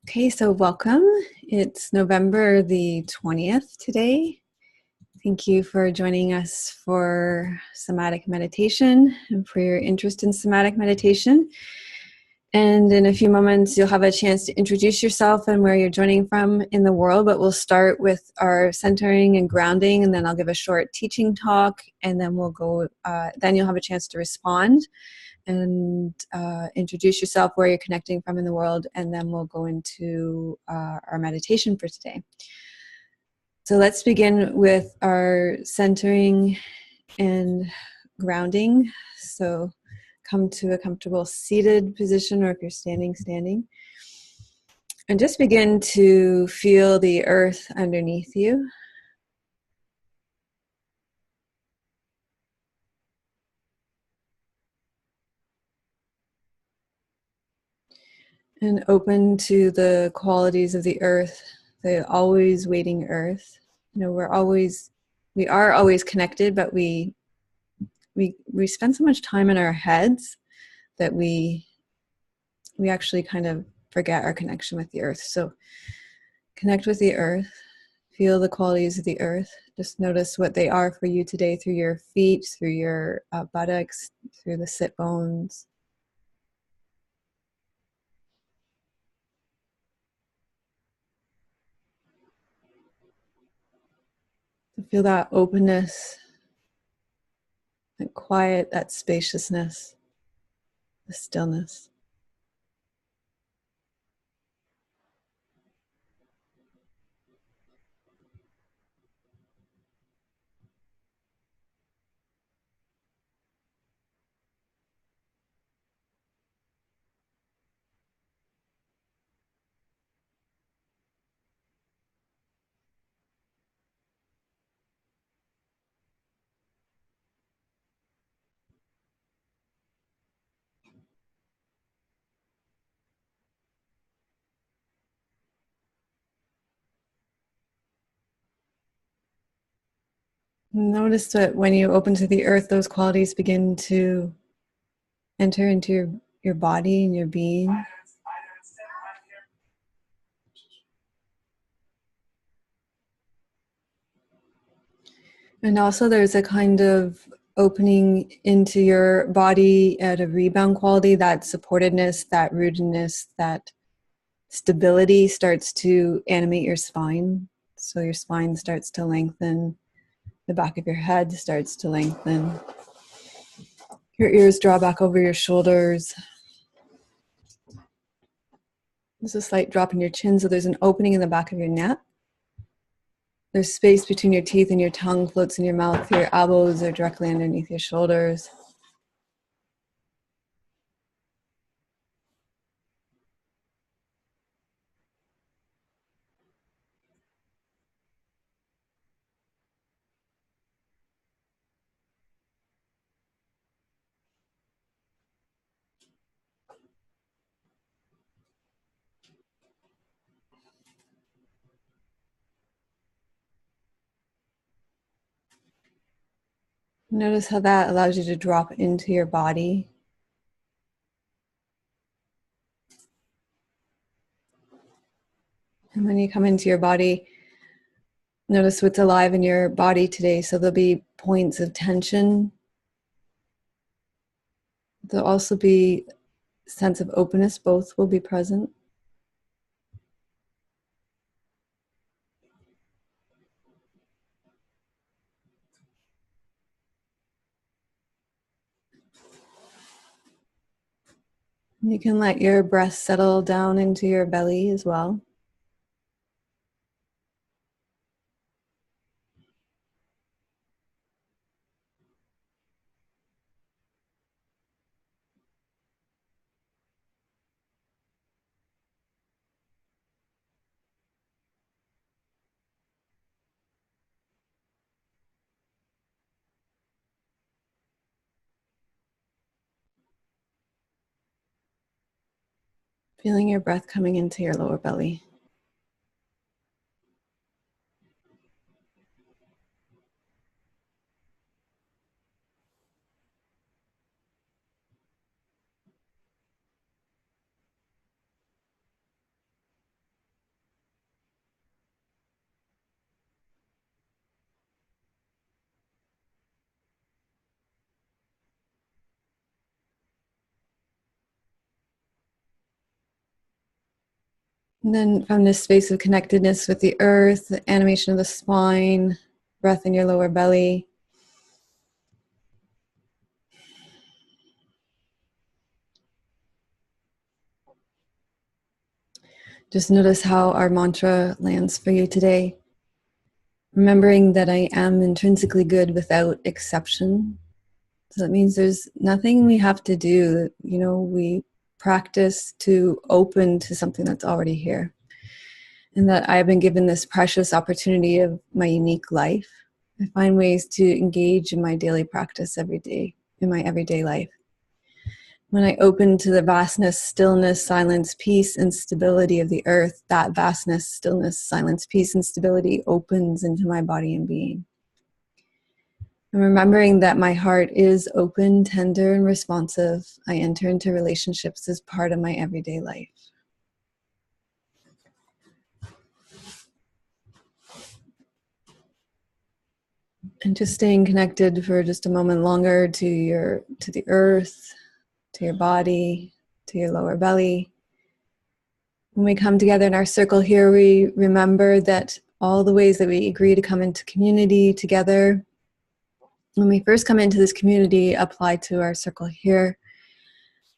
Okay, so welcome. It's November the 20th today. Thank you for joining us for somatic meditation and for your interest in somatic meditation. And in a few moments, you'll have a chance to introduce yourself and where you're joining from in the world. But we'll start with our centering and grounding, and then I'll give a short teaching talk, and then we'll go. Then you'll have a chance to respond and introduce yourself, where you're connecting from in the world, and then we'll go into our meditation for today. So let's begin with our centering and grounding. So come to a comfortable seated position, or if you're standing, standing. And just begin to feel the earth underneath you. And open to the qualities of the earth, the always waiting earth. You know, we are always connected, but we spend so much time in our heads that we actually kind of forget our connection with the earth. So connect with the earth, feel the qualities of the earth. Just notice what they are for you today through your feet, through your buttocks, through the sit bones. So feel that openness, that quiet, that spaciousness, the stillness. Notice that when you open to the earth, those qualities begin to enter into your body and your being. And also there's a kind of opening into your body at a rebound quality, that supportedness, that rootedness, that stability starts to animate your spine. So your spine starts to lengthen, the back of your head starts to lengthen. Your ears draw back over your shoulders. There's a slight drop in your chin, so there's an opening in the back of your neck. There's space between your teeth, and your tongue floats in your mouth. Your elbows are directly underneath your shoulders. Notice how that allows you to drop into your body. And when you come into your body, notice what's alive in your body today. So there'll be points of tension. There'll also be a sense of openness. Both will be present. You can let your breath settle down into your belly as well. Feeling your breath coming into your lower belly. And then from this space of connectedness with the earth, the animation of the spine, breath in your lower belly. Just notice how our mantra lands for you today. Remembering that I am intrinsically good without exception. So that means there's nothing we have to do. You know, we practice to open to something that's already here. And that I've been given this precious opportunity of my unique life. I find ways to engage in my daily practice every day, in my everyday life. When I open to the vastness, stillness, silence, peace, and stability of the earth, that vastness, stillness, silence, peace, and stability opens into my body and being. And remembering that my heart is open, tender, and responsive, I enter into relationships as part of my everyday life. And just staying connected for just a moment longer to the earth, to your body, to your lower belly. When we come together in our circle here, we remember that all the ways that we agree to come into community together, when we first come into this community, apply to our circle here,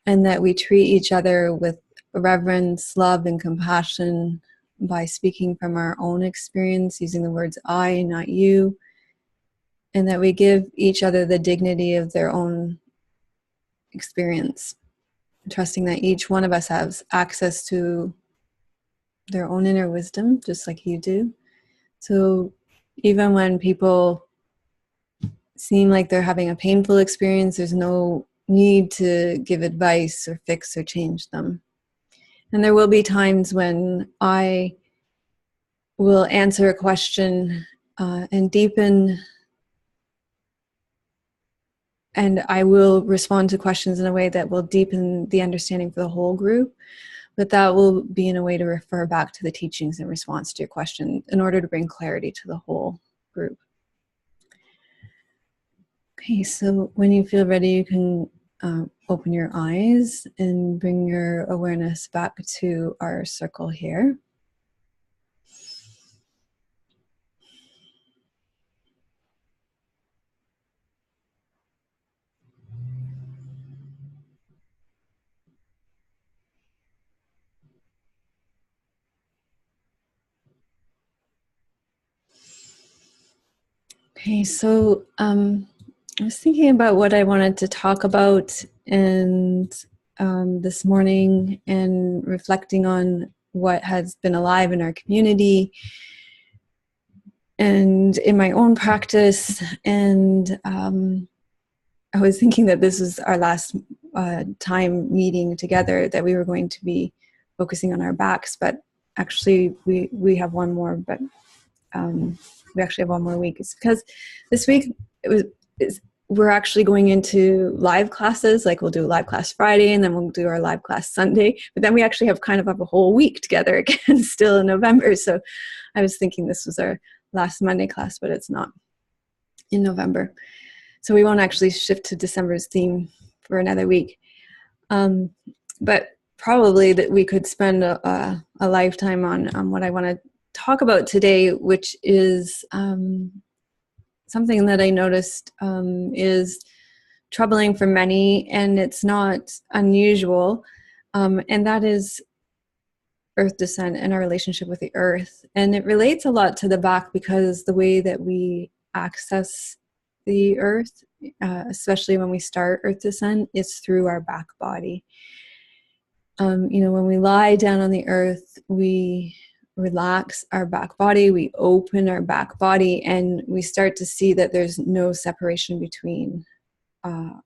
and that we treat each other with reverence, love, and compassion by speaking from our own experience, using the words I, not you, and that we give each other the dignity of their own experience, trusting that each one of us has access to their own inner wisdom, just like you do. So even when people seem like they're having a painful experience, there's no need to give advice or fix or change them. And there will be times when I will answer a question and deepen, and I will respond to questions in a way that will deepen the understanding for the whole group. But that will be in a way to refer back to the teachings in response to your question in order to bring clarity to the whole group. Okay, so when you feel ready, you can open your eyes and bring your awareness back to our circle here. Okay, so I was thinking about what I wanted to talk about and this morning, and reflecting on what has been alive in our community and in my own practice. And I was thinking that this was our last time meeting together, that we were going to be focusing on our backs, but actually we have one more, but we actually have one more week. It's because this week we're actually going into live classes. Like we'll do a live class Friday, and then we'll do our live class Sunday. But then we actually have kind of a whole week together again, still in November. So I was thinking this was our last Monday class, but it's not, in November. So we won't actually shift to December's theme for another week. But probably that we could spend a lifetime on what I want to talk about today, which is something that I noticed is troubling for many, and it's not unusual, and that is earth descent and our relationship with the earth. And it relates a lot to the back, because the way that we access the earth, especially when we start earth descent, is through our back body. When we lie down on the earth, we relax our back body, we open our back body, and we start to see that there's no separation between the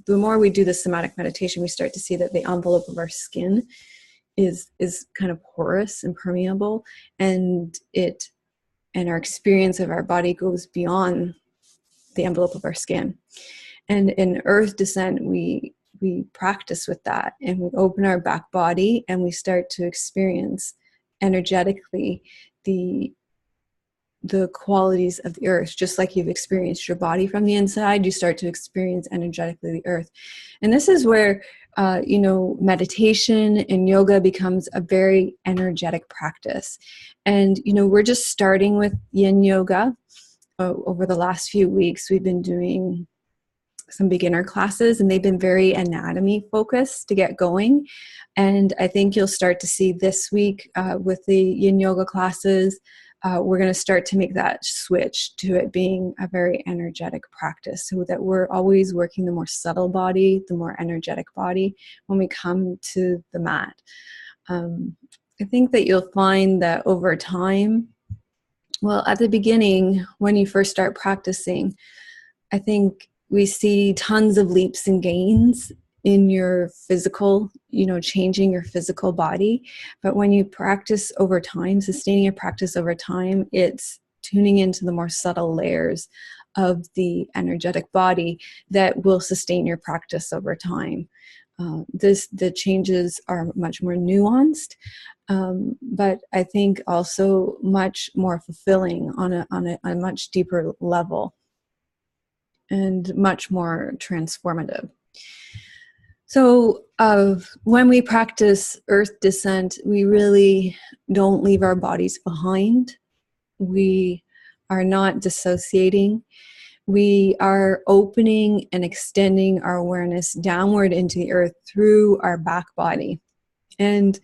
more we do the somatic meditation, we start to see that the envelope of our skin is kind of porous and permeable, and our experience of our body goes beyond the envelope of our skin. And in earth descent, we practice with that, and we open our back body, and we start to experience energetically the qualities of the earth. Just like you've experienced your body from the inside, you start to experience energetically the earth. And this is where meditation and yoga becomes a very energetic practice. And, we're just starting with yin yoga. Over the last few weeks, we've been doing some beginner classes, and they've been very anatomy focused to get going. And I think you'll start to see this week with the yin yoga classes, we're going to start to make that switch to it being a very energetic practice, so that we're always working the more subtle body, the more energetic body when we come to the mat. I think that you'll find that over time, well, at the beginning, when you first start practicing, I think we see tons of leaps and gains in your physical, changing your physical body. But when you practice over time, sustaining a practice over time, it's tuning into the more subtle layers of the energetic body that will sustain your practice over time. The changes are much more nuanced, but I think also much more fulfilling on a much deeper level, and much more transformative. So when we practice earth descent, we really don't leave our bodies behind. We are not dissociating. We are opening and extending our awareness downward into the earth through our back body. And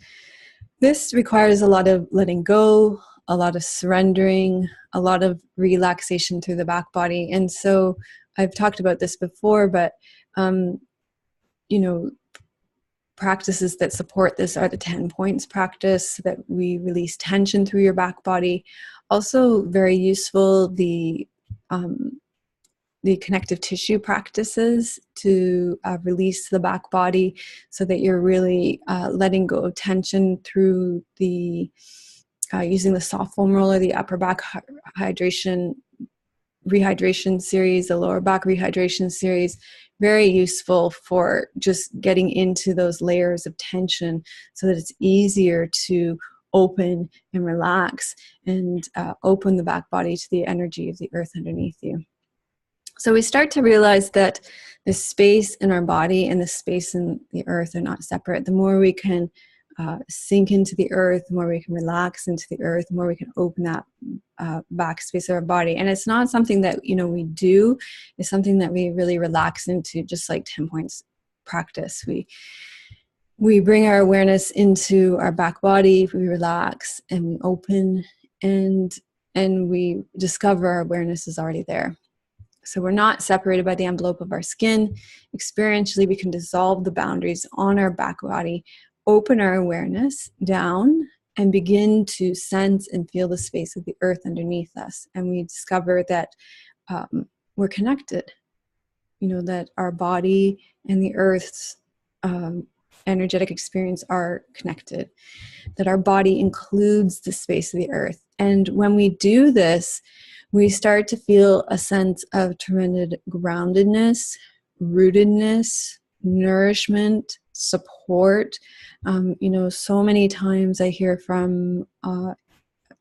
this requires a lot of letting go, a lot of surrendering, a lot of relaxation through the back body. And so I've talked about this before, but practices that support this are the 10 points practice, that we release tension through your back body. Also very useful, the connective tissue practices to release the back body, so that you're really letting go of tension through the using the soft foam roller, the upper back rehydration series, the lower back rehydration series. Very useful for just getting into those layers of tension, so that it's easier to open and relax and open the back body to the energy of the earth underneath you. So we start to realize that the space in our body and the space in the earth are not separate. The more we can sink into the earth, the more we can relax into the earth, the more we can open that back space of our body. And it's not something that we do. It's something that we really relax into, just like 10 points practice. We bring our awareness into our back body, we relax and we open, and we discover our awareness is already there. So we're not separated by the envelope of our skin. Experientially, we can dissolve the boundaries on our back body, open our awareness down, and begin to sense and feel the space of the earth underneath us. And we discover that we're connected, that our body and the earth's energetic experience are connected, that our body includes the space of the earth. And when we do this, we start to feel a sense of tremendous groundedness, rootedness, nourishment, support. So many times I hear from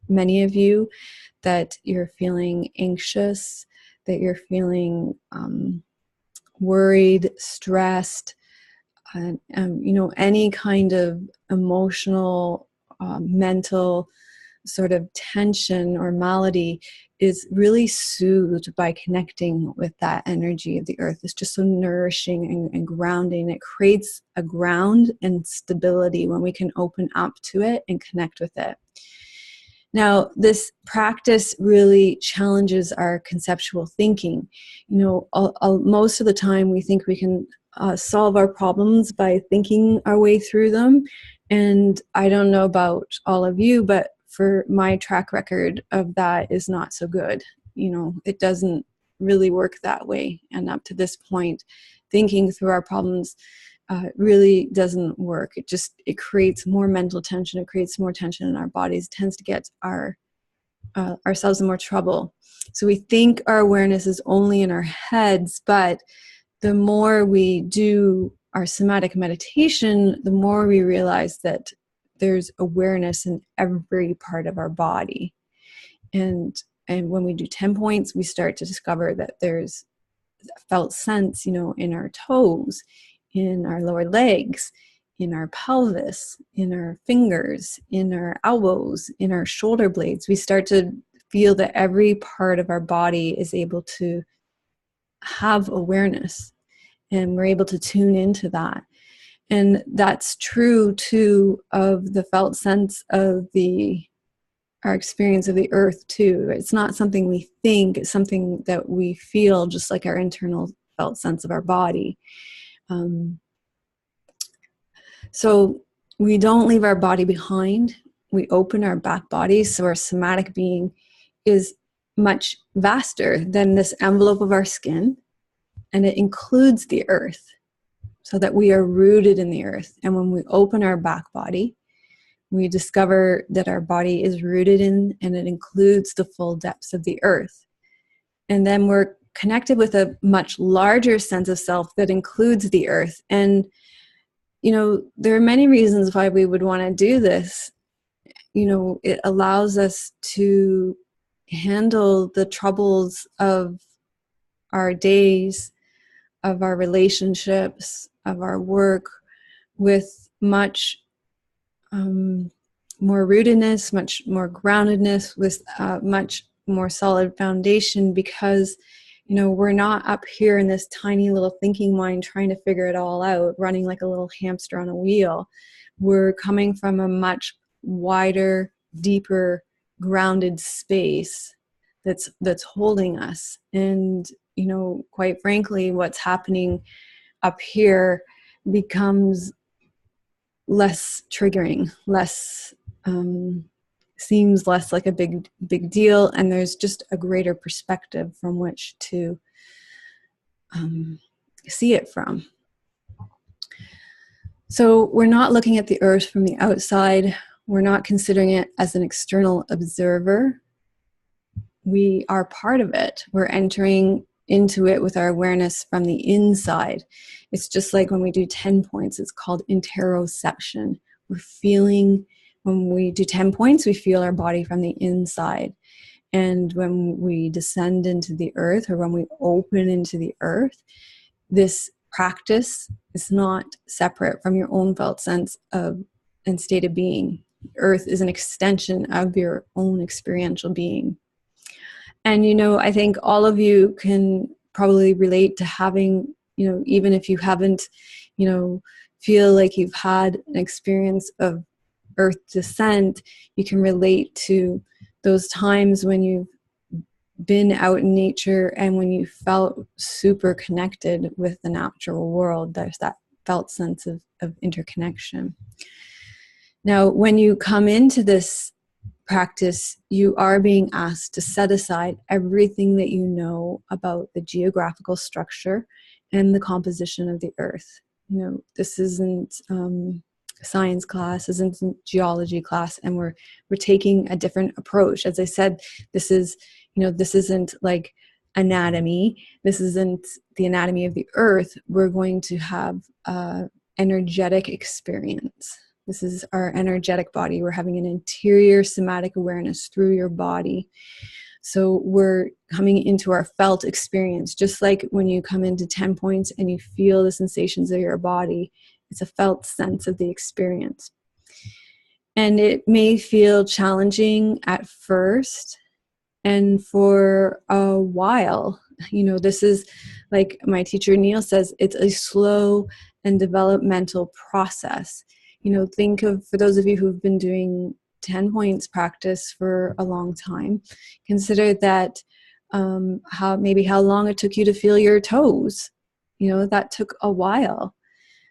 many of you that you're feeling anxious, that you're feeling worried, stressed, any kind of emotional, mental sort of tension or malady is really soothed by connecting with that energy of the earth. It's just so nourishing and grounding. It creates a ground and stability when we can open up to it and connect with it. Now, this practice really challenges our conceptual thinking. Most of the time we think we can solve our problems by thinking our way through them. And I don't know about all of you, but for my track record of that is not so good. It doesn't really work that way. And up to this point, thinking through our problems really doesn't work. It creates more mental tension. It creates more tension in our bodies. It tends to get ourselves in more trouble. So we think our awareness is only in our heads, but the more we do our somatic meditation, the more we realize that there's awareness in every part of our body. And when we do 10 points, we start to discover that there's a felt sense, in our toes, in our lower legs, in our pelvis, in our fingers, in our elbows, in our shoulder blades. We start to feel that every part of our body is able to have awareness, and we're able to tune into that. And that's true too of the felt sense of our experience of the earth too. It's not something we think, it's something that we feel, just like our internal felt sense of our body. So we don't leave our body behind. We open our back body, so our somatic being is much vaster than this envelope of our skin, and it includes the earth, so that we are rooted in the earth. And when we open our back body, we discover that our body is rooted in, and it includes the full depths of the earth. And then we're connected with a much larger sense of self that includes the earth. And, you know, there are many reasons why we would want to do this. You know, it allows us to handle the troubles of our days, of our relationships, of our work with much more rootedness, much more groundedness, with much more solid foundation, because, you know, we're not up here in this tiny little thinking mind trying to figure it all out, running like a little hamster on a wheel. We're coming from a much wider, deeper, grounded space that's holding us. And, you know, quite frankly, what's happening up here becomes less triggering, less seems less like a big deal, and there's just a greater perspective from which to see it from. So we're not looking at the earth from the outside. We're not considering it as an external observer. We are part of it. We're entering into it with our awareness from the inside. It's just like when we do 10 points, it's called interoception. We're feeling, when we do 10 points, we feel our body from the inside. And when we descend into the earth, or when we open into the earth, this practice is not separate from your own felt sense of and state of being. Earth is an extension of your own experiential being. And, you know, I think all of you can probably relate to having, you know, even if you haven't, you know, feel like you've had an experience of earth descent, you can relate to those times when you've been out in nature and when you felt super connected with the natural world. There's that felt sense of interconnection. Now, when you come into this practice, you are being asked to set aside everything that you know about the geographical structure and the composition of the earth. You know, this isn't science class, isn't geology class, and we're taking a different approach. As I said, this is, you know, this isn't like anatomy. This isn't the anatomy of the earth. We're going to have an energetic experience. This is our energetic body. We're having an interior somatic awareness through your body. So we're coming into our felt experience, just like when you come into 10 points and you feel the sensations of your body. It's a felt sense of the experience. And it may feel challenging at first, and for a while. You know, this is, like my teacher Neil says, it's a slow and developmental process. You know, think of, for those of you who've been doing 10 points practice for a long time, consider that how long it took you to feel your toes. You know, that took a while.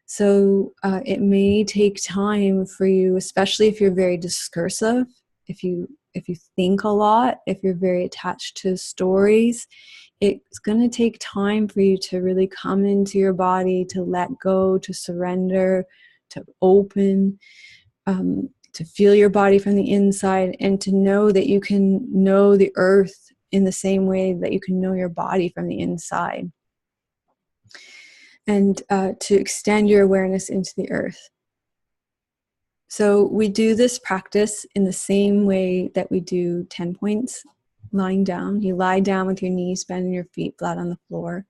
So it may take time for you, especially if you're very discursive, if you think a lot, if you're very attached to stories. It's going to take time for you to really come into your body, to let go, to surrender, to open, to feel your body from the inside, and to know that you can know the earth in the same way that you can know your body from the inside. And to extend your awareness into the earth. So we do this practice in the same way that we do 10 points, lying down. You lie down with your knees bent and your feet flat on the floor.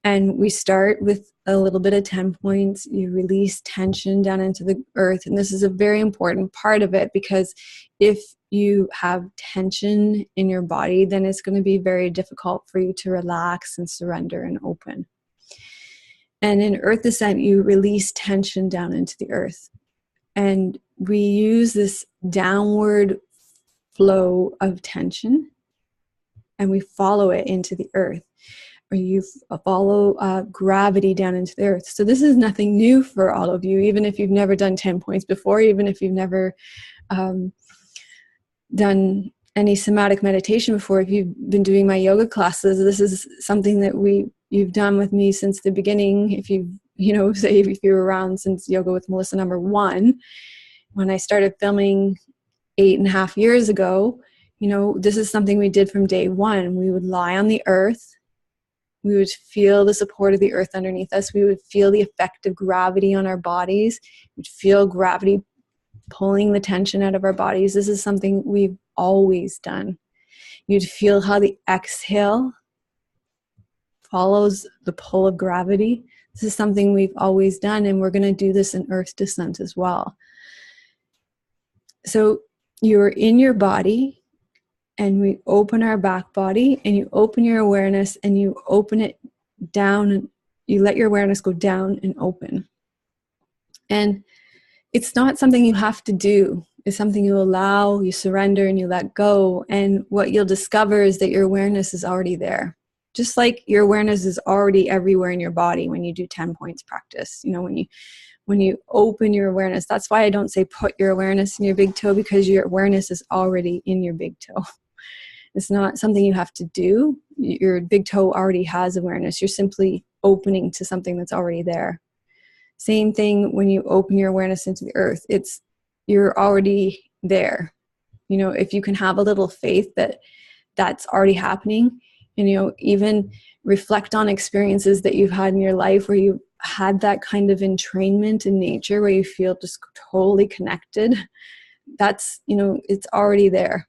And we start with a little bit of 10 points. You release tension down into the earth. And this is a very important part of it, because if you have tension in your body, then it's going to be very difficult for you to relax and surrender and open. And in Earth Descent, you release tension down into the earth. And we use this downward flow of tension, and we follow it into the earth. Or you follow gravity down into the earth. So this is nothing new for all of you, even if you've never done 10 points before, even if you've never done any somatic meditation before. If you've been doing my yoga classes, this is something that you've done with me since the beginning. If say if you were around since Yoga with Melissa #1, when I started filming 8.5 years ago, this is something we did from day one. We would lie on the earth. We would feel the support of the earth underneath us. We would feel the effect of gravity on our bodies. We'd feel gravity pulling the tension out of our bodies. This is something we've always done. You'd feel how the exhale follows the pull of gravity. This is something we've always done, and we're going to do this in Earth Descent as well. So you're in your body, and we open our back body, and you open your awareness, and you open it down, and you let your awareness go down and open. And it's not something you have to do. It's something you allow, you surrender, and you let go. And what you'll discover is that your awareness is already there. Just like your awareness is already everywhere in your body when you do 10 points practice. When you open your awareness, that's why I don't say put your awareness in your big toe, because your awareness is already in your big toe. It's not something you have to do. Your big toe already has awareness. You're simply opening to something that's already there. Same thing when you open your awareness into the earth. You're already there. If you can have a little faith that that's already happening, and even reflect on experiences that you've had in your life where you had that kind of entrainment in nature, where you feel just totally connected, that's, it's already there.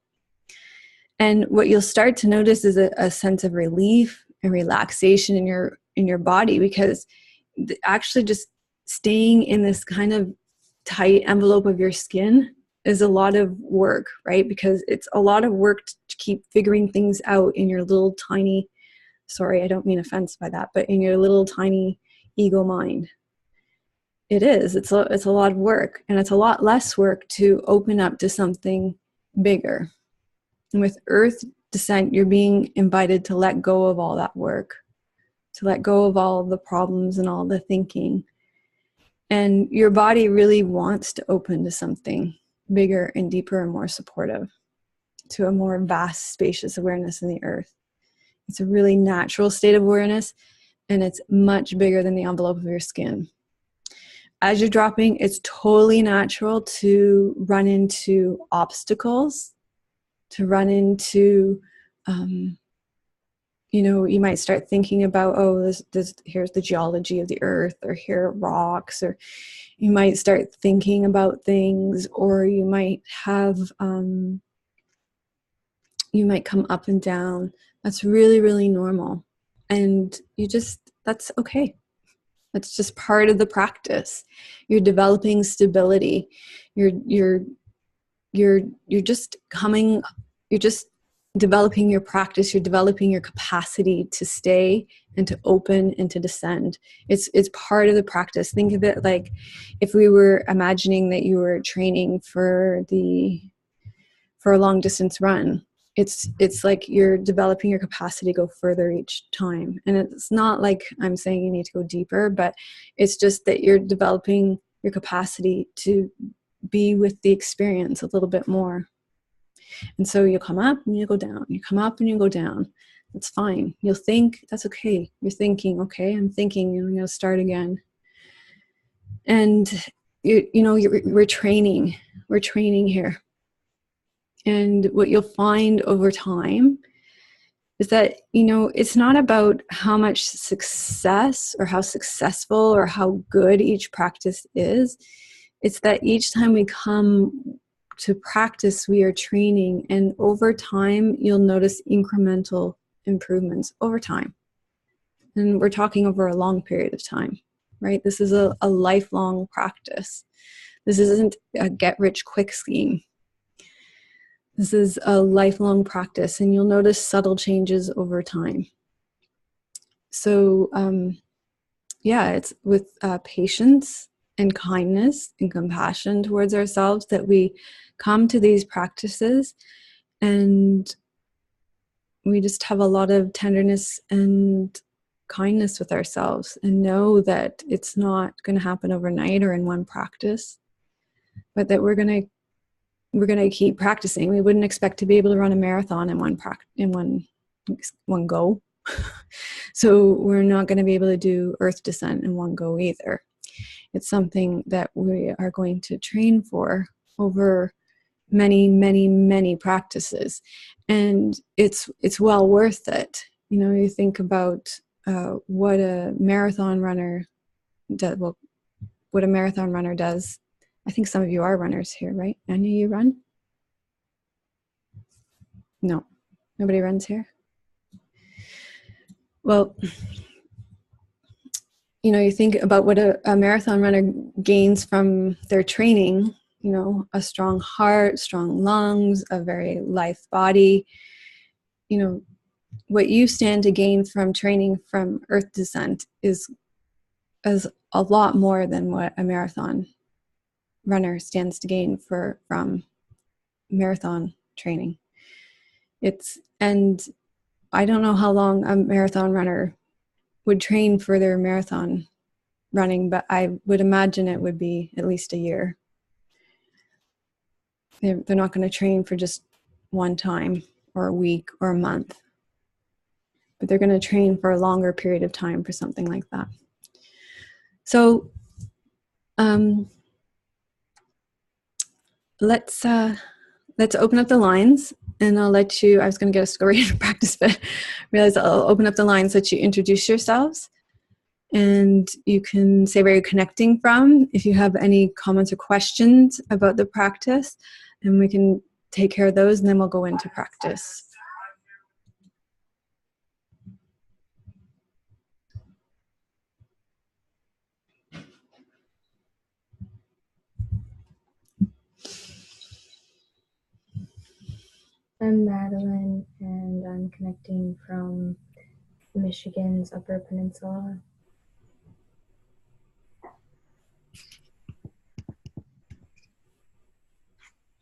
And what you'll start to notice is a sense of relief and relaxation in your body, because actually just staying in this kind of tight envelope of your skin is a lot of work, right? Because it's a lot of work to keep figuring things out in your little tiny, sorry, I don't mean offense by that, but in your little tiny ego mind. It is. It's a lot of work, and it's a lot less work to open up to something bigger. And with Earth Descent, you're being invited to let go of all that work, to let go of all the problems and all the thinking. And your body really wants to open to something bigger and deeper and more supportive, to a more vast, spacious awareness in the earth. It's a really natural state of awareness, and it's much bigger than the envelope of your skin. As you're dropping, it's totally natural to run into obstacles, to run into, you might start thinking about, here's the geology of the earth, or here are rocks, or you might start thinking about things, or you might have, you might come up and down. That's really, really normal. And that's okay. That's just part of the practice. You're developing stability. You're just developing your practice. You're developing your capacity to stay and to open and to descend. It's part of the practice. Think of it like if we were imagining that you were training for a long distance run. It's like you're developing your capacity to go further each time. And it's not like I'm saying you need to go deeper, but it's just that you're developing your capacity to be with the experience a little bit more. And so you'll come up and you go down. You come up and you go down. That's fine. You'll think, that's okay. You're thinking, okay, I'm thinking, I'm going to start again. And we're training. We're training here. And what you'll find over time is that, it's not about how much success or how successful or how good each practice is. It's that each time we come to practice, we are training. And over time, you'll notice incremental improvements over time. And we're talking over a long period of time, right? This is a lifelong practice. This isn't a get-rich-quick scheme. This is a lifelong practice, and you'll notice subtle changes over time. So, yeah, it's with patience and kindness and compassion towards ourselves that we come to these practices, and we just have a lot of tenderness and kindness with ourselves, and know that it's not going to happen overnight or in one practice, but that we're going to keep practicing. We wouldn't expect to be able to run a marathon in one go. So we're not going to be able to do earth descent in one go either. It's something that we are going to train for over many, many, many practices. And it's well worth it. You know, you think about what a marathon runner does. Well, what a marathon runner does. I think some of you are runners here, right? Anya, you run? No, nobody runs here. Well, you know, you think about what a marathon runner gains from their training, you know, a strong heart, strong lungs, a very lithe body. You know, what you stand to gain from training from earth descent is a lot more than what a marathon runner stands to gain from marathon training. And I don't know how long a marathon runner would train for their marathon running, but I would imagine it would be at least a year. They're not going to train for just one time or a week or a month, but they're going to train for a longer period of time for something like that. So let's open up the lines, and I'll let you, I was going to get us to go right into practice, but realize I'll open up the lines, let you introduce yourselves, and you can say where you're connecting from if you have any comments or questions about the practice, and we can take care of those, and then we'll go into practice. I'm Madeline, and I'm connecting from Michigan's Upper Peninsula.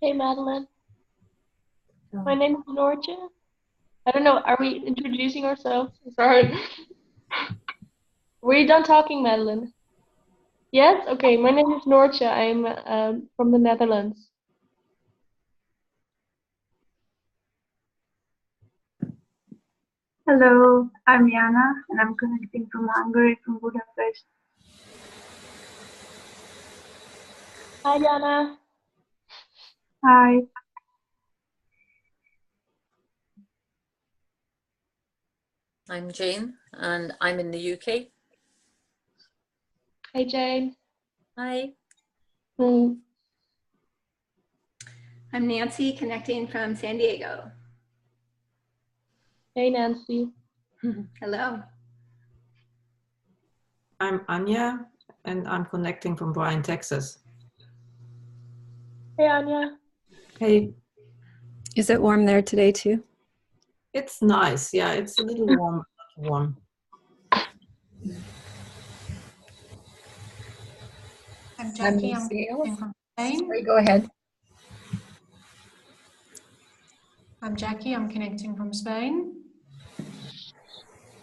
Hey, Madeline. My name is Norja. I don't know, are we introducing ourselves? Sorry. Were you done talking, Madeline? Yes? Okay, my name is Norja. I'm from the Netherlands. Hello, I'm Jana, and I'm connecting from Hungary, from Budapest. Hi, Jana. Hi. I'm Jane, and I'm in the UK. Hey, Jane. Hi. Mm. I'm Nancy, connecting from San Diego. Hey, Nancy. Hello. I'm Anya, and I'm connecting from Bryan, Texas. Hey, Anya. Hey. Is it warm there today too? It's nice. Yeah, it's a little warm. Warm. I'm Jackie. I'm connecting from Spain. Sorry, go ahead. I'm Jackie. I'm connecting from Spain.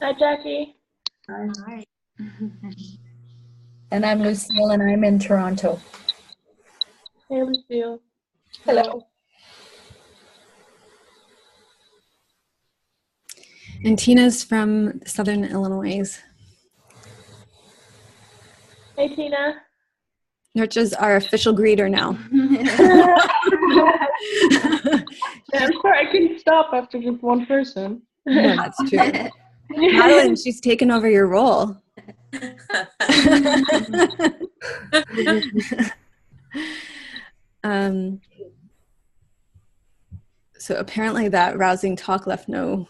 Hi, Jackie. Hi. And I'm Lucille, and I'm in Toronto. Hey, Lucille. Hello. And Tina's from Southern Illinois. Hey, Tina. Norja's our official greeter now. I'm sorry, I couldn't stop after just one person. No, that's true. Madeline, she's taken over your role. So apparently that rousing talk left no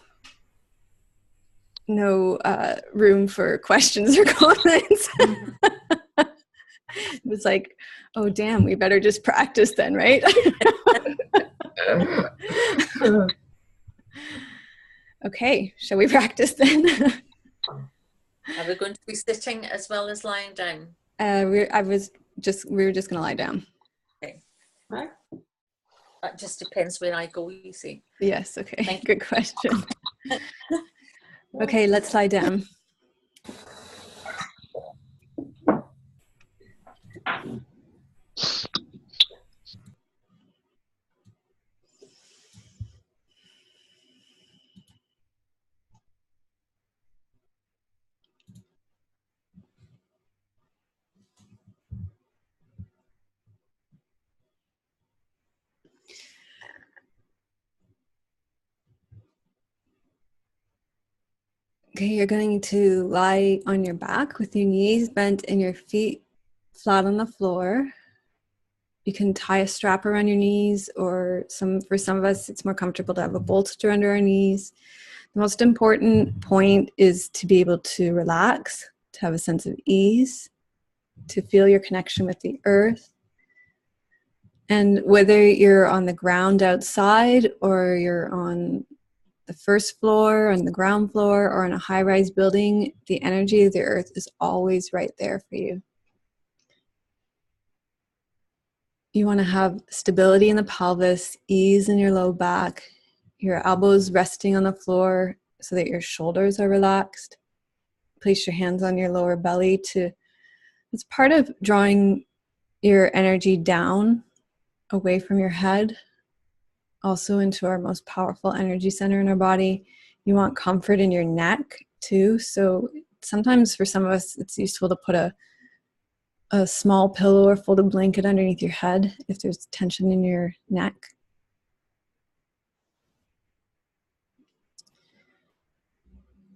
no room for questions or comments. It was like, oh, damn, we better just practice then, right? Okay, shall we practice then? Are we going to be sitting as well as lying down? We were just going to lie down. Okay. Right. That just depends where I go, you see. Yes, okay, Thank you. good question. Okay, let's lie down. Okay, you're going to lie on your back with your knees bent and your feet flat on the floor. You can tie a strap around your knees, or for some of us, it's more comfortable to have a bolster under our knees. The most important point is to be able to relax, to have a sense of ease, to feel your connection with the earth. And whether you're on the ground outside, or you're on the first floor, on the ground floor, or in a high-rise building, the energy of the earth is always right there for you. You want to have stability in the pelvis, ease in your low back, your elbows resting on the floor so that your shoulders are relaxed. Place your hands on your lower belly it's part of drawing your energy down, away from your head, also into our most powerful energy center in our body. You want comfort in your neck too. So sometimes for some of us, it's useful to put a small pillow or folded blanket underneath your head if there's tension in your neck.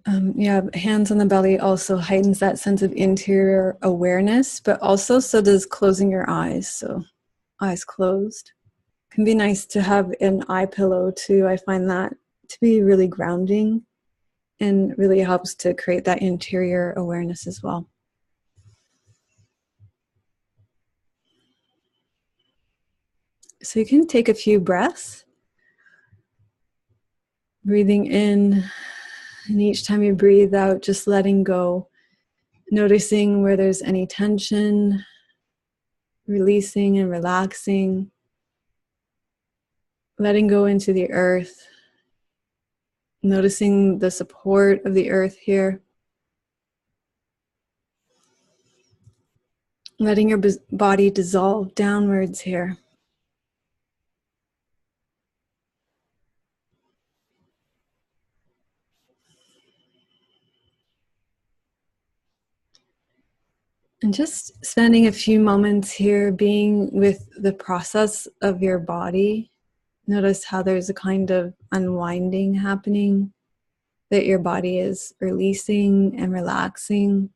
Hands on the belly also heightens that sense of interior awareness, but also so does closing your eyes. So eyes closed. Can be nice to have an eye pillow too. I find that to be really grounding and really helps to create that interior awareness as well. So you can take a few breaths, breathing in, and each time you breathe out, just letting go, noticing where there's any tension, releasing and relaxing, letting go into the earth, noticing the support of the earth here, letting your body dissolve downwards here. And just spending a few moments here being with the process of your body. Notice how there's a kind of unwinding happening, that your body is releasing and relaxing.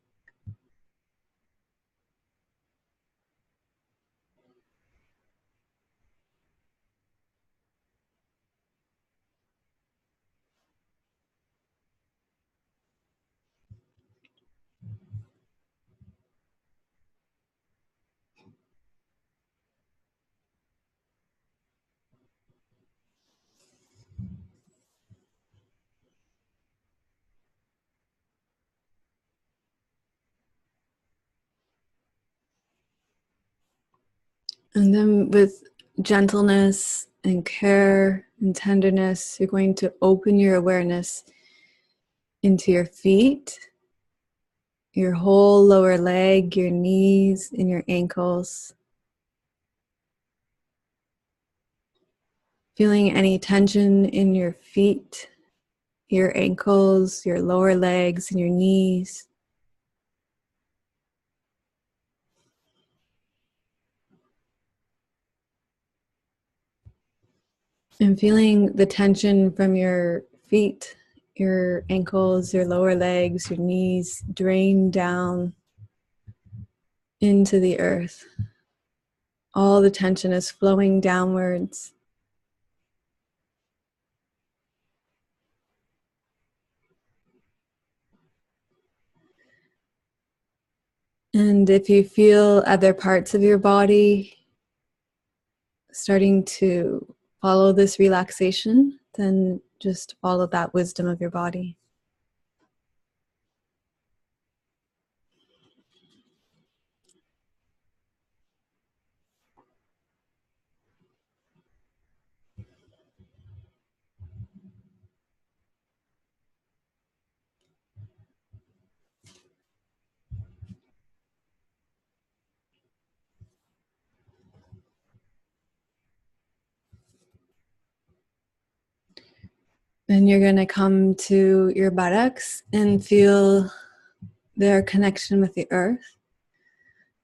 And then with gentleness and care and tenderness, you're going to open your awareness into your feet, your whole lower leg, your knees, and your ankles. Feeling any tension in your feet, your ankles, your lower legs, and your knees. And feeling the tension from your feet, your ankles, your lower legs, your knees drain down into the earth. All the tension is flowing downwards. And if you feel other parts of your body starting to follow this relaxation, then just follow that wisdom of your body. Then you're going to come to your buttocks and feel their connection with the earth.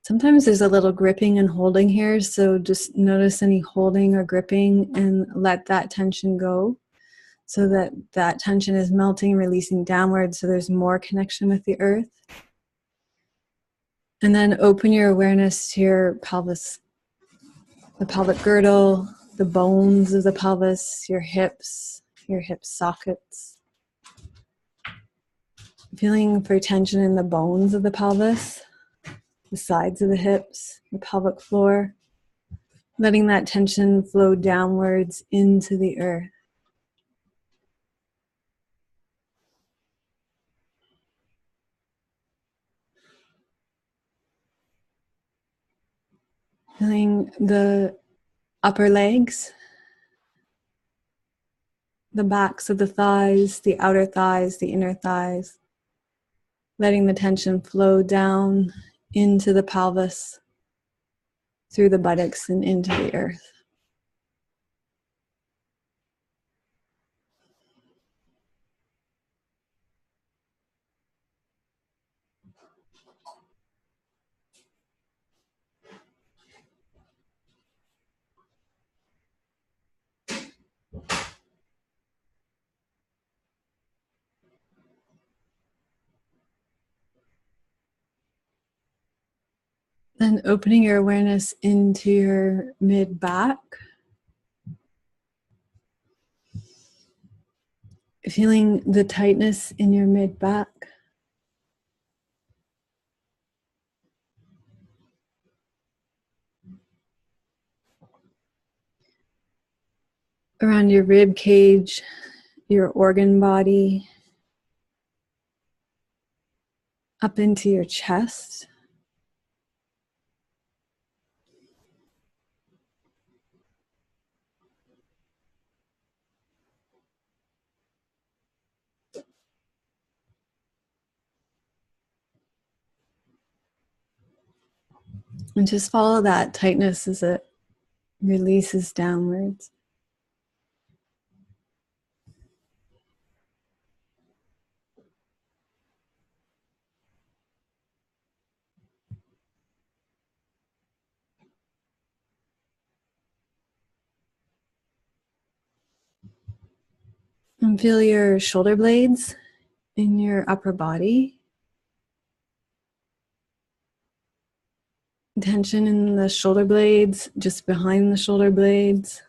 Sometimes there's a little gripping and holding here, so just notice any holding or gripping and let that tension go so that that tension is melting, releasing downward, so there's more connection with the earth. And then open your awareness to your pelvis, the pelvic girdle, the bones of the pelvis, your hip sockets. Feeling for tension in the bones of the pelvis, the sides of the hips, the pelvic floor. Letting that tension flow downwards into the earth. Feeling the upper legs, the backs of the thighs, the outer thighs, the inner thighs. Letting the tension flow down into the pelvis, through the buttocks and into the earth. Then opening your awareness into your mid-back. Feeling the tightness in your mid-back. Around your rib cage, your organ body, up into your chest. And just follow that tightness as it releases downwards. And feel your shoulder blades in your upper body. Tension in the shoulder blades, just behind the shoulder blades.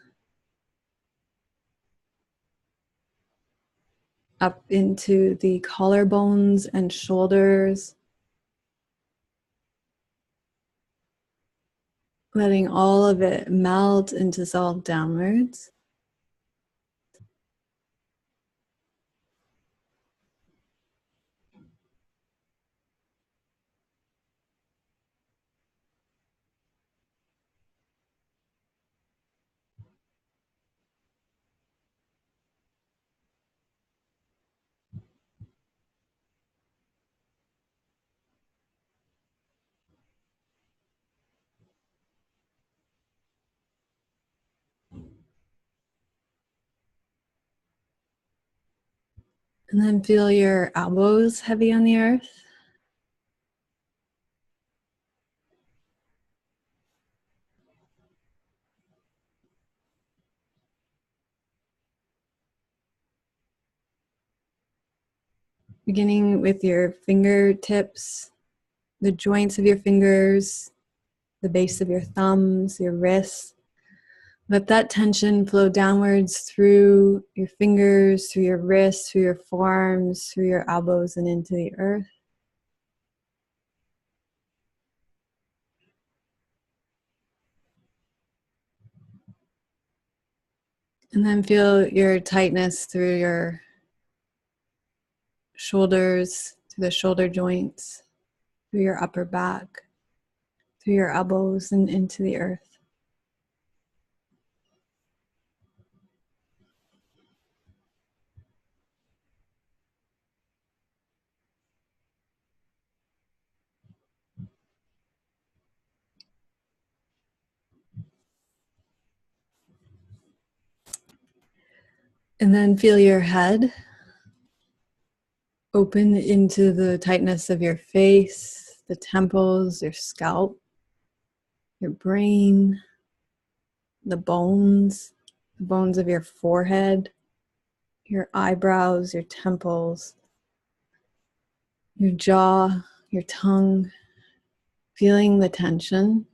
Up into the collarbones and shoulders. Letting all of it melt and dissolve downwards. And then feel your elbows heavy on the earth. Beginning with your fingertips, the joints of your fingers, the base of your thumbs, your wrists. Let that tension flow downwards through your fingers, through your wrists, through your forearms, through your elbows and into the earth. And then feel your tightness through your shoulders, through the shoulder joints, through your upper back, through your elbows and into the earth. And then feel your head open into the tightness of your face, the temples, your scalp, your brain, the bones of your forehead, your eyebrows, your temples, your jaw, your tongue, feeling the tension.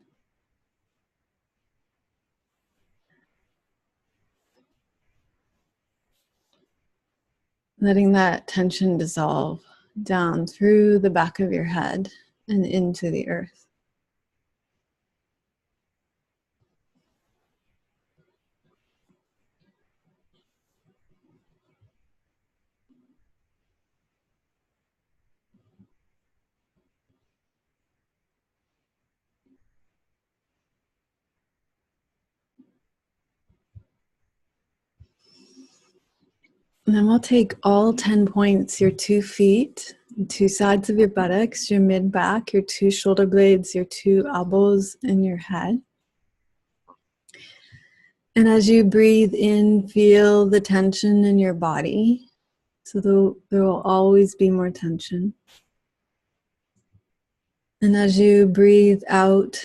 Letting that tension dissolve down through the back of your head and into the earth. And then we'll take all 10 points, your 2 feet, 2 sides of your buttocks, your mid-back, your 2 shoulder blades, your 2 elbows, and your head. And as you breathe in, feel the tension in your body. So there will always be more tension. And as you breathe out,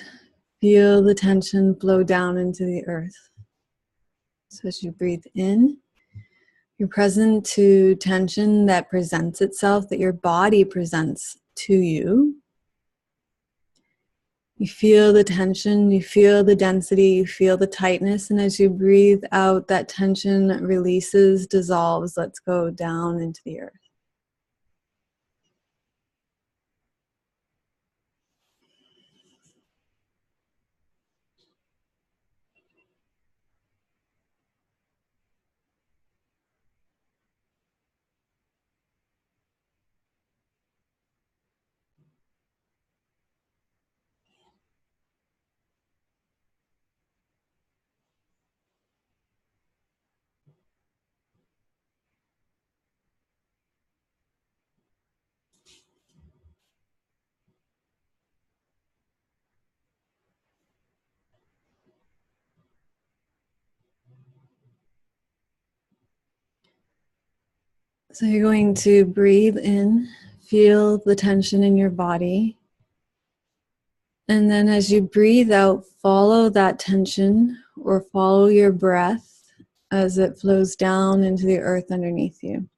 feel the tension flow down into the earth. So as you breathe in, you're present to tension that presents itself, that your body presents to you. You feel the tension, you feel the density, you feel the tightness, and as you breathe out, that tension releases, dissolves, lets go down into the earth. So you're going to breathe in, feel the tension in your body. And then as you breathe out, follow that tension or follow your breath as it flows down into the earth underneath you.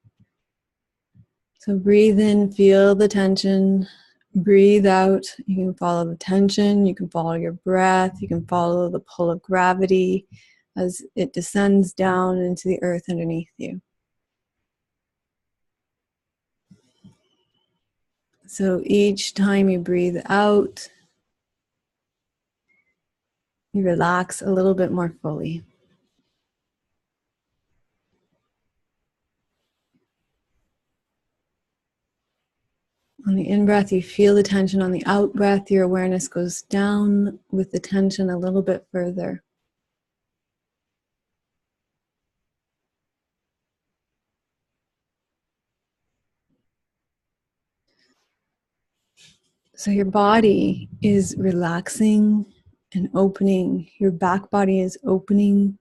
So breathe in, feel the tension. Breathe out. You can follow the tension. You can follow your breath. You can follow the pull of gravity as it descends down into the earth underneath you. So each time you breathe out, you relax a little bit more fully. On the in-breath, you feel the tension. On the out-breath, your awareness goes down with the tension a little bit further. So your body is relaxing and opening. Your back body is opening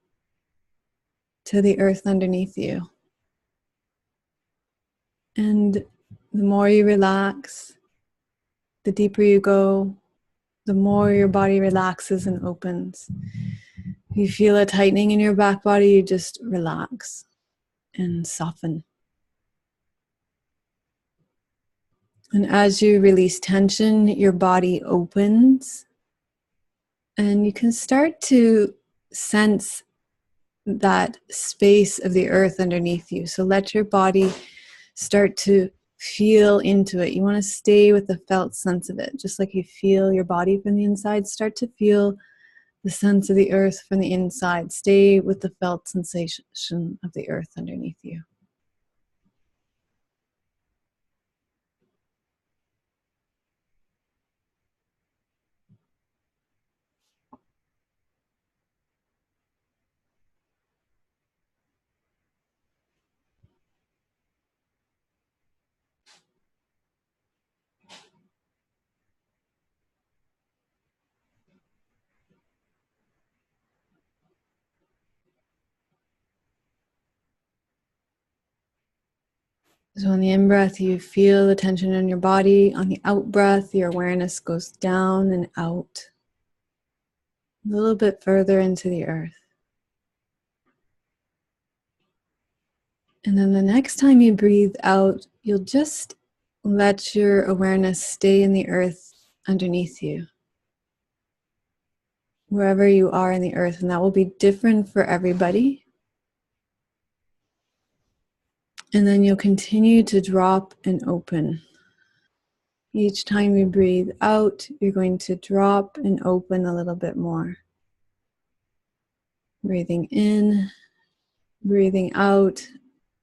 to the earth underneath you. And the more you relax, the deeper you go, the more your body relaxes and opens. If you feel a tightening in your back body, you just relax and soften. And as you release tension, your body opens, and you can start to sense that space of the earth underneath you. So let your body start to feel into it. You want to stay with the felt sense of it. Just like you feel your body from the inside, start to feel the sense of the earth from the inside. Stay with the felt sensation of the earth underneath you. So on the in-breath, you feel the tension in your body. On the out-breath, your awareness goes down and out, a little bit further into the earth. And then the next time you breathe out, you'll just let your awareness stay in the earth underneath you, wherever you are in the earth. And that will be different for everybody. And then you'll continue to drop and open. Each time you breathe out, you're going to drop and open a little bit more. Breathing in, breathing out,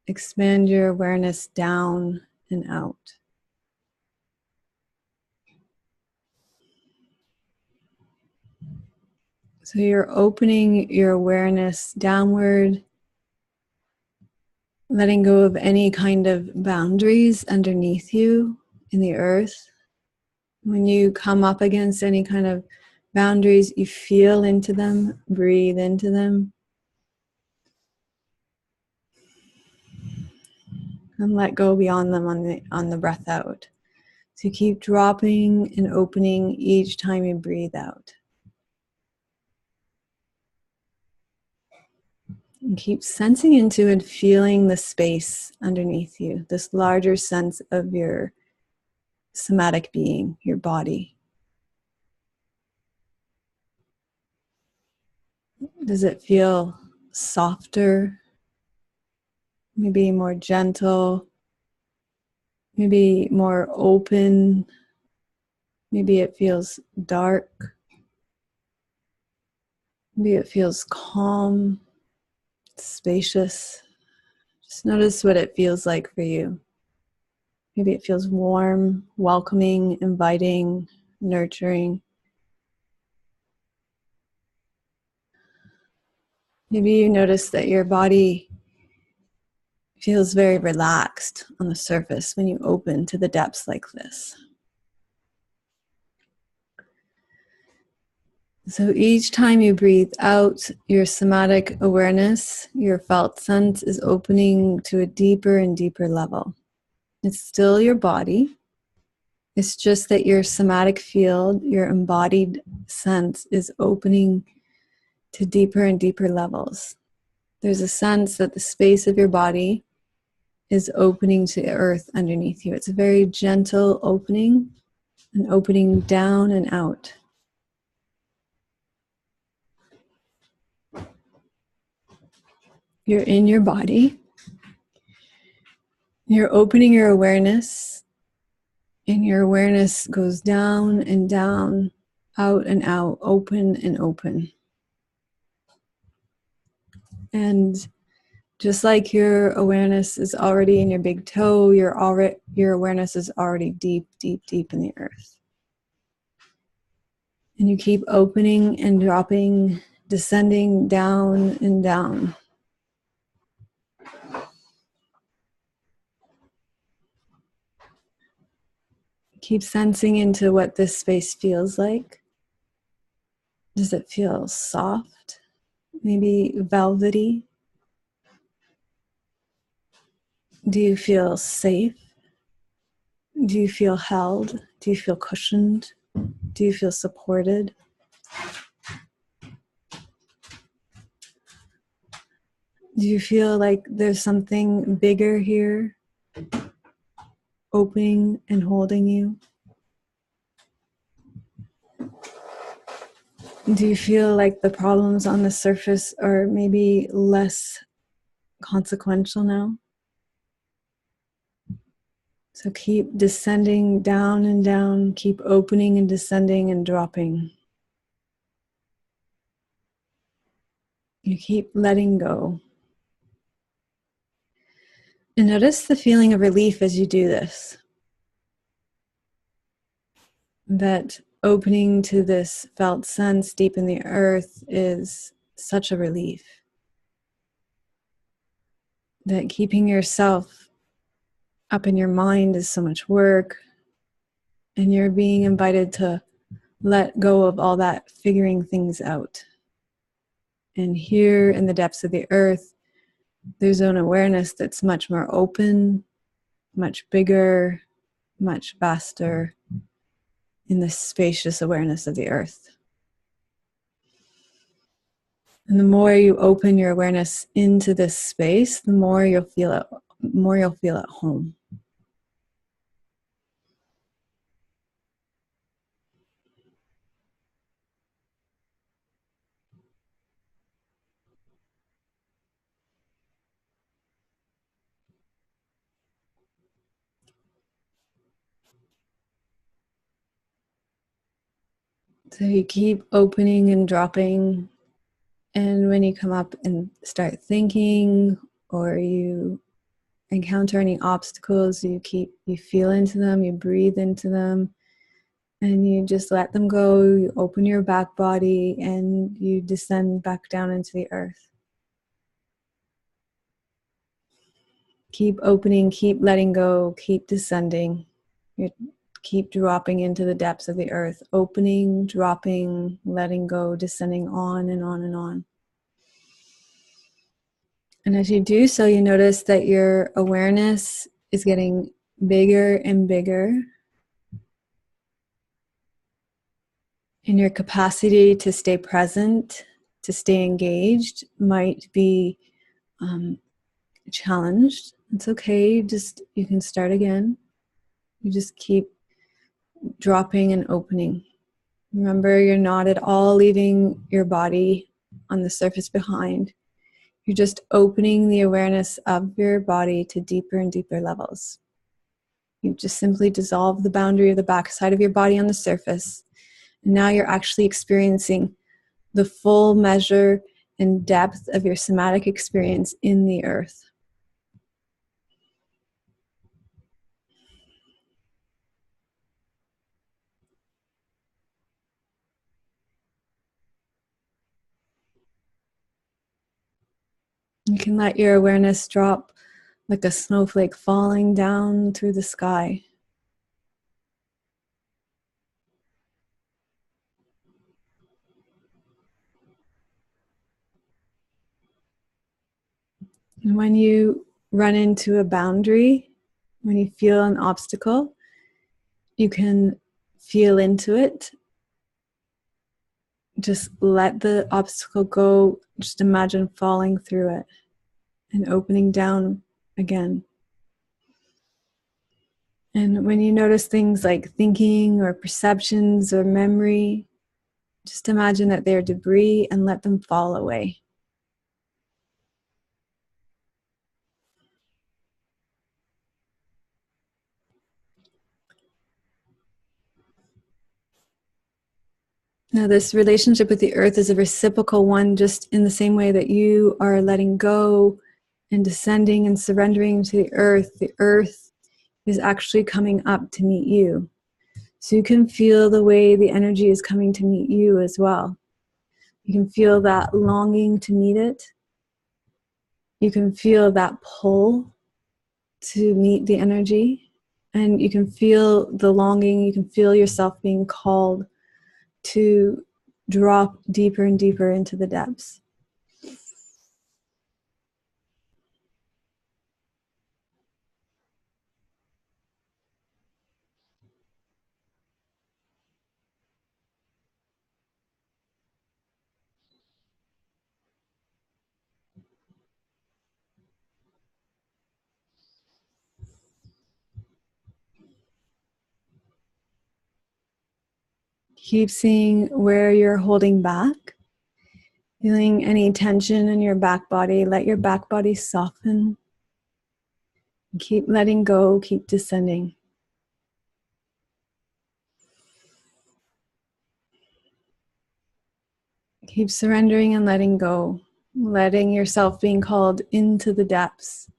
expand your awareness down and out. So you're opening your awareness downward, letting go of any kind of boundaries underneath you in the earth. When you come up against any kind of boundaries, you feel into them, breathe into them, and let go beyond them on the breath out. So you keep dropping and opening each time you breathe out. And keep sensing into and feeling the space underneath you, this larger sense of your somatic being, your body. Does it feel softer? Maybe more gentle? Maybe more open? Maybe it feels dark? Maybe it feels calm, spacious? Just notice what it feels like for you. Maybe it feels warm, welcoming, inviting, nurturing. Maybe you notice that your body feels very relaxed on the surface when you open to the depths like this. So each time you breathe out, your somatic awareness, your felt sense is opening to a deeper and deeper level. It's still your body. It's just that your somatic field, your embodied sense is opening to deeper and deeper levels. There's a sense that the space of your body is opening to earth underneath you. It's a very gentle opening, an opening down and out. You're in your body. You're opening your awareness, and your awareness goes down and down, out and out, open and open. And just like your awareness is already in your big toe, your awareness is already deep, deep, deep in the earth. And you keep opening and dropping, descending down and down. Keep sensing into what this space feels like. Does it feel soft? Maybe velvety? Do you feel safe? Do you feel held? Do you feel cushioned? Do you feel supported? Do you feel like there's something bigger here, opening and holding you? Do you feel like the problems on the surface are maybe less consequential now? So keep descending down and down, keep opening and descending and dropping. You keep letting go. And notice the feeling of relief as you do this. That opening to this felt sense deep in the earth is such a relief. That keeping yourself up in your mind is so much work, and you're being invited to let go of all that figuring things out. And here in the depths of the earth, there's an awareness that's much more open, much bigger, much vaster in the spacious awareness of the earth. And the more you open your awareness into this space, the more you'll feel at home. So you keep opening and dropping, and when you come up and start thinking, or you encounter any obstacles, you feel into them, you breathe into them, and you just let them go. You open your back body and you descend back down into the earth. Keep opening, keep letting go, keep descending. You keep dropping into the depths of the earth, opening, dropping, letting go, descending on and on and on. And as you do so, you notice that your awareness is getting bigger and bigger. And your capacity to stay present, to stay engaged, might be challenged. It's okay, you can start again. You just keep dropping and opening. Remember, you're not at all leaving your body on the surface behind. You're just opening the awareness of your body to deeper and deeper levels. You just simply dissolve the boundary of the backside of your body on the surface. And now you're actually experiencing the full measure and depth of your somatic experience in the earth. You can let your awareness drop like a snowflake falling down through the sky. And when you run into a boundary, when you feel an obstacle, you can feel into it. Just let the obstacle go. Just imagine falling through it and opening down again. And when you notice things like thinking or perceptions or memory, just imagine that they're debris and let them fall away. Now, this relationship with the earth is a reciprocal one, just in the same way that you are letting go and descending and surrendering to the earth. The earth is actually coming up to meet you. So you can feel the way the energy is coming to meet you as well. You can feel that longing to meet it. You can feel that pull to meet the energy. And you can feel the longing. You can feel yourself being called to drop deeper and deeper into the depths. Keep seeing where you're holding back. Feeling any tension in your back body, let your back body soften. Keep letting go, keep descending. Keep surrendering and letting go. letting yourself being called into the depths.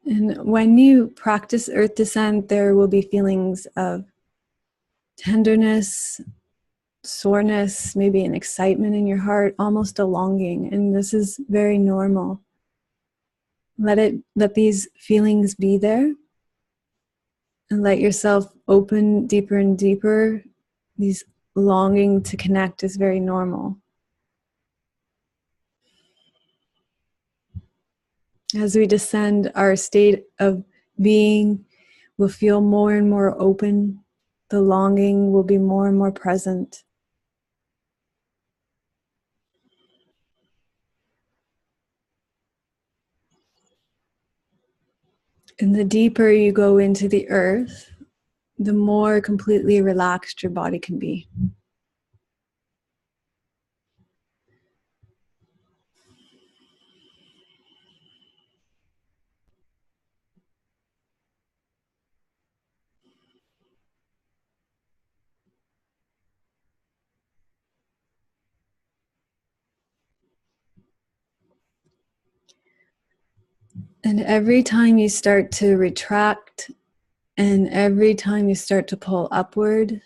And when you practice earth descent, there will be feelings of tenderness, soreness, maybe an excitement in your heart, almost a longing. And this is very normal. Let these feelings be there, and let yourself open deeper and deeper. These longing to connect is very normal. As we descend, our state of being will feel more and more open. The longing will be more and more present. And the deeper you go into the earth, the more completely relaxed your body can be. And every time you start to retract, and every time you start to pull upward,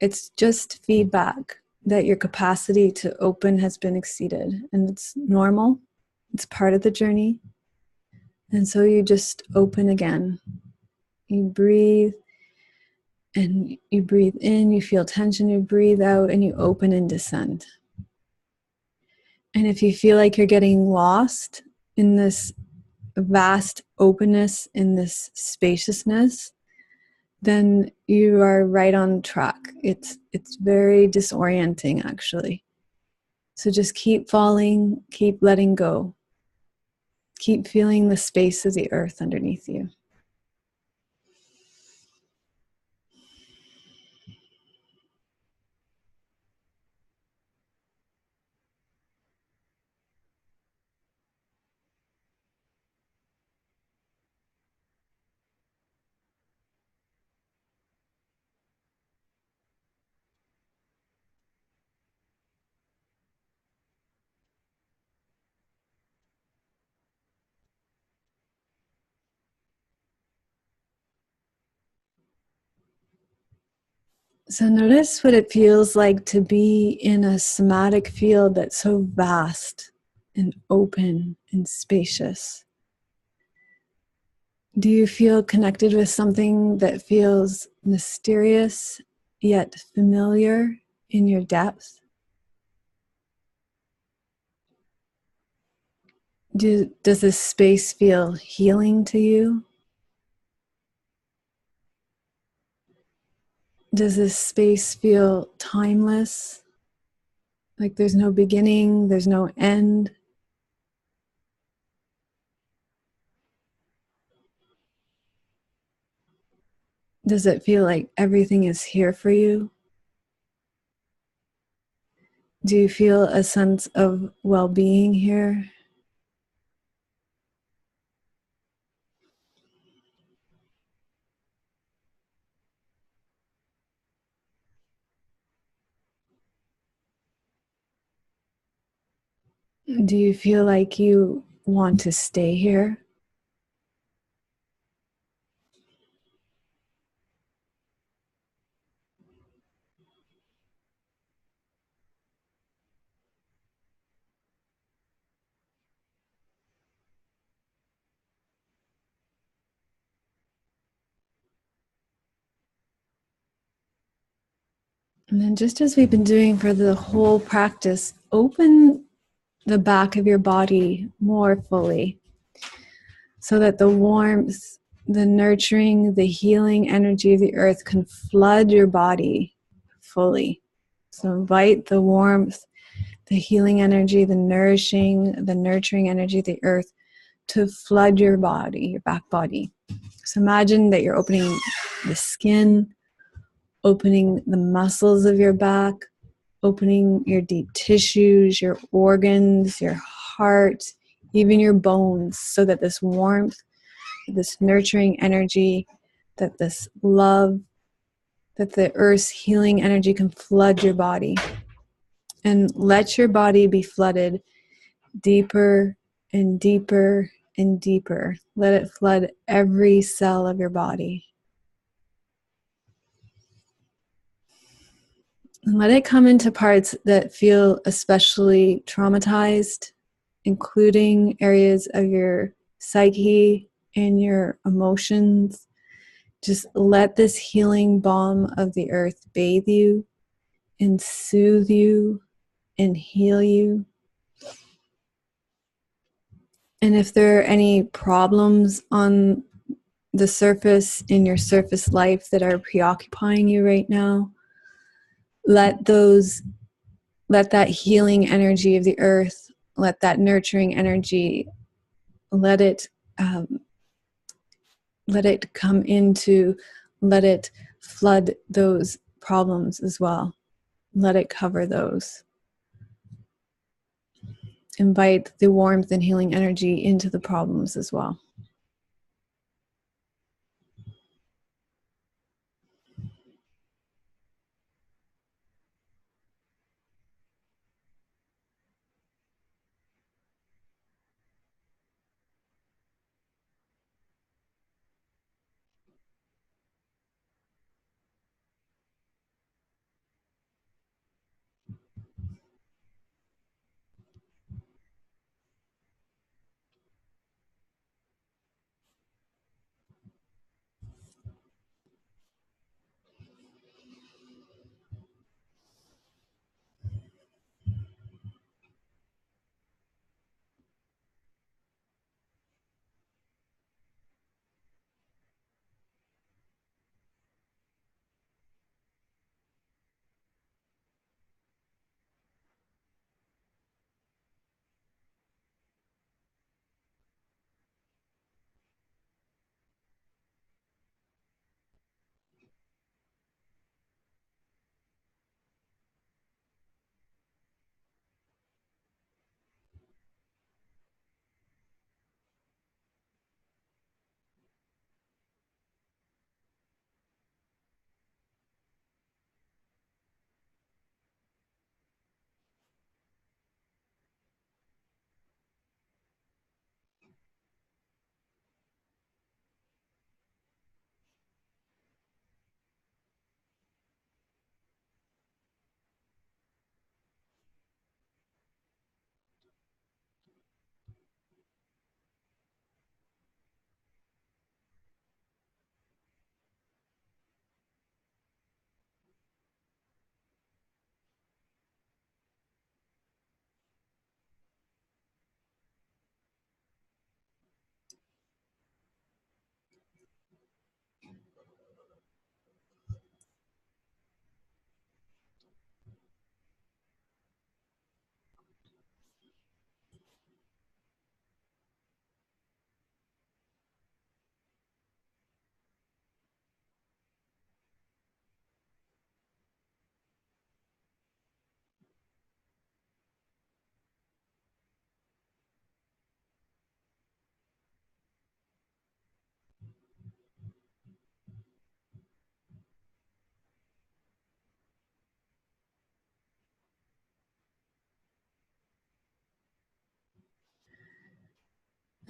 it's just feedback that your capacity to open has been exceeded. And it's normal. It's part of the journey. And so you just open again. You breathe, and you breathe in, you feel tension, you breathe out, and you open and descend. And if you feel like you're getting lost in this vast openness, in this spaciousness, then you are right on track. It's very disorienting, actually. So just keep falling, keep letting go. Keep feeling the space of the earth underneath you. So notice what it feels like to be in a somatic field that's so vast and open and spacious. Do you feel connected with something that feels mysterious yet familiar in your depth? Does this space feel healing to you? Does this space feel timeless? Like there's no beginning, there's no end? Does it feel like everything is here for you? Do you feel a sense of well-being here? Do you feel like you want to stay here? And then just as we've been doing for the whole practice, open the back of your body more fully so that the warmth, the nurturing, the healing energy of the earth can flood your body fully. So invite the warmth, the healing energy, the nurturing energy of the earth to flood your body, your back body. So imagine that you're opening the skin, opening the muscles of your back, opening your deep tissues, your organs, your heart, even your bones, so that this warmth, this nurturing energy, that this love, that the earth's healing energy can flood your body. And let your body be flooded deeper and deeper and deeper. Let it flood every cell of your body. And let it come into parts that feel especially traumatized, including areas of your psyche and your emotions. Just let this healing balm of the earth bathe you and soothe you and heal you. And if there are any problems on the surface in your surface life that are preoccupying you right now, let that healing energy of the earth, let that nurturing energy, let it come into, let it flood those problems as well. Let it cover those. Invite the warmth and healing energy into the problems as well.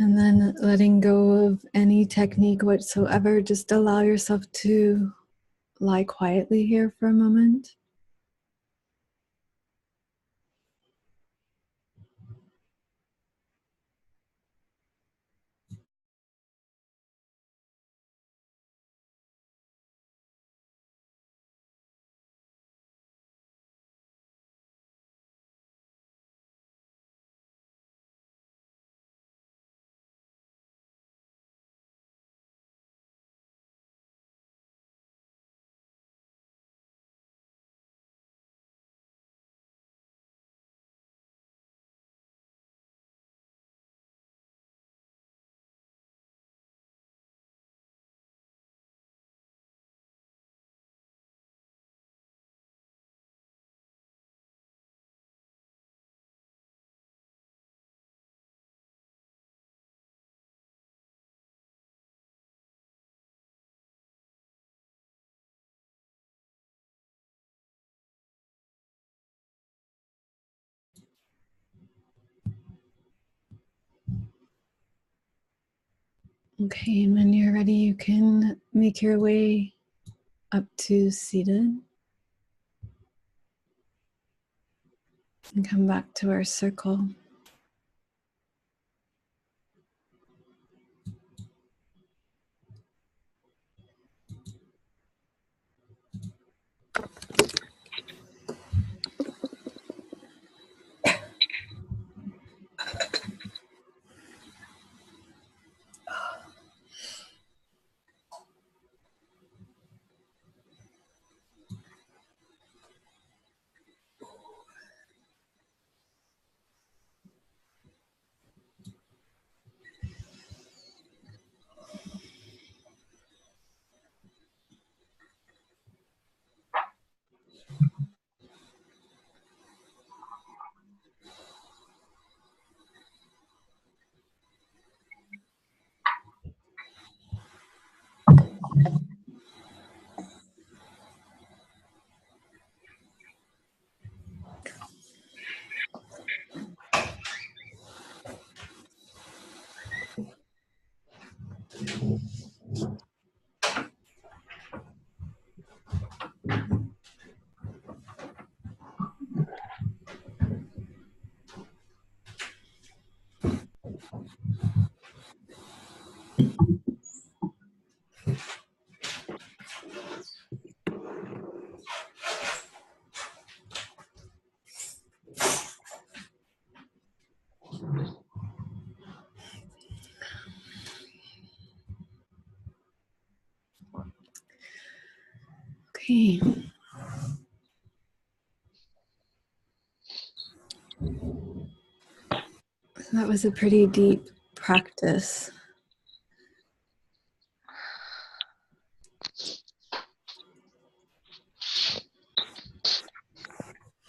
And then letting go of any technique whatsoever, just allow yourself to lie quietly here for a moment. Okay, and when you're ready, you can make your way up to seated and come back to our circle. Okay. That was a pretty deep practice.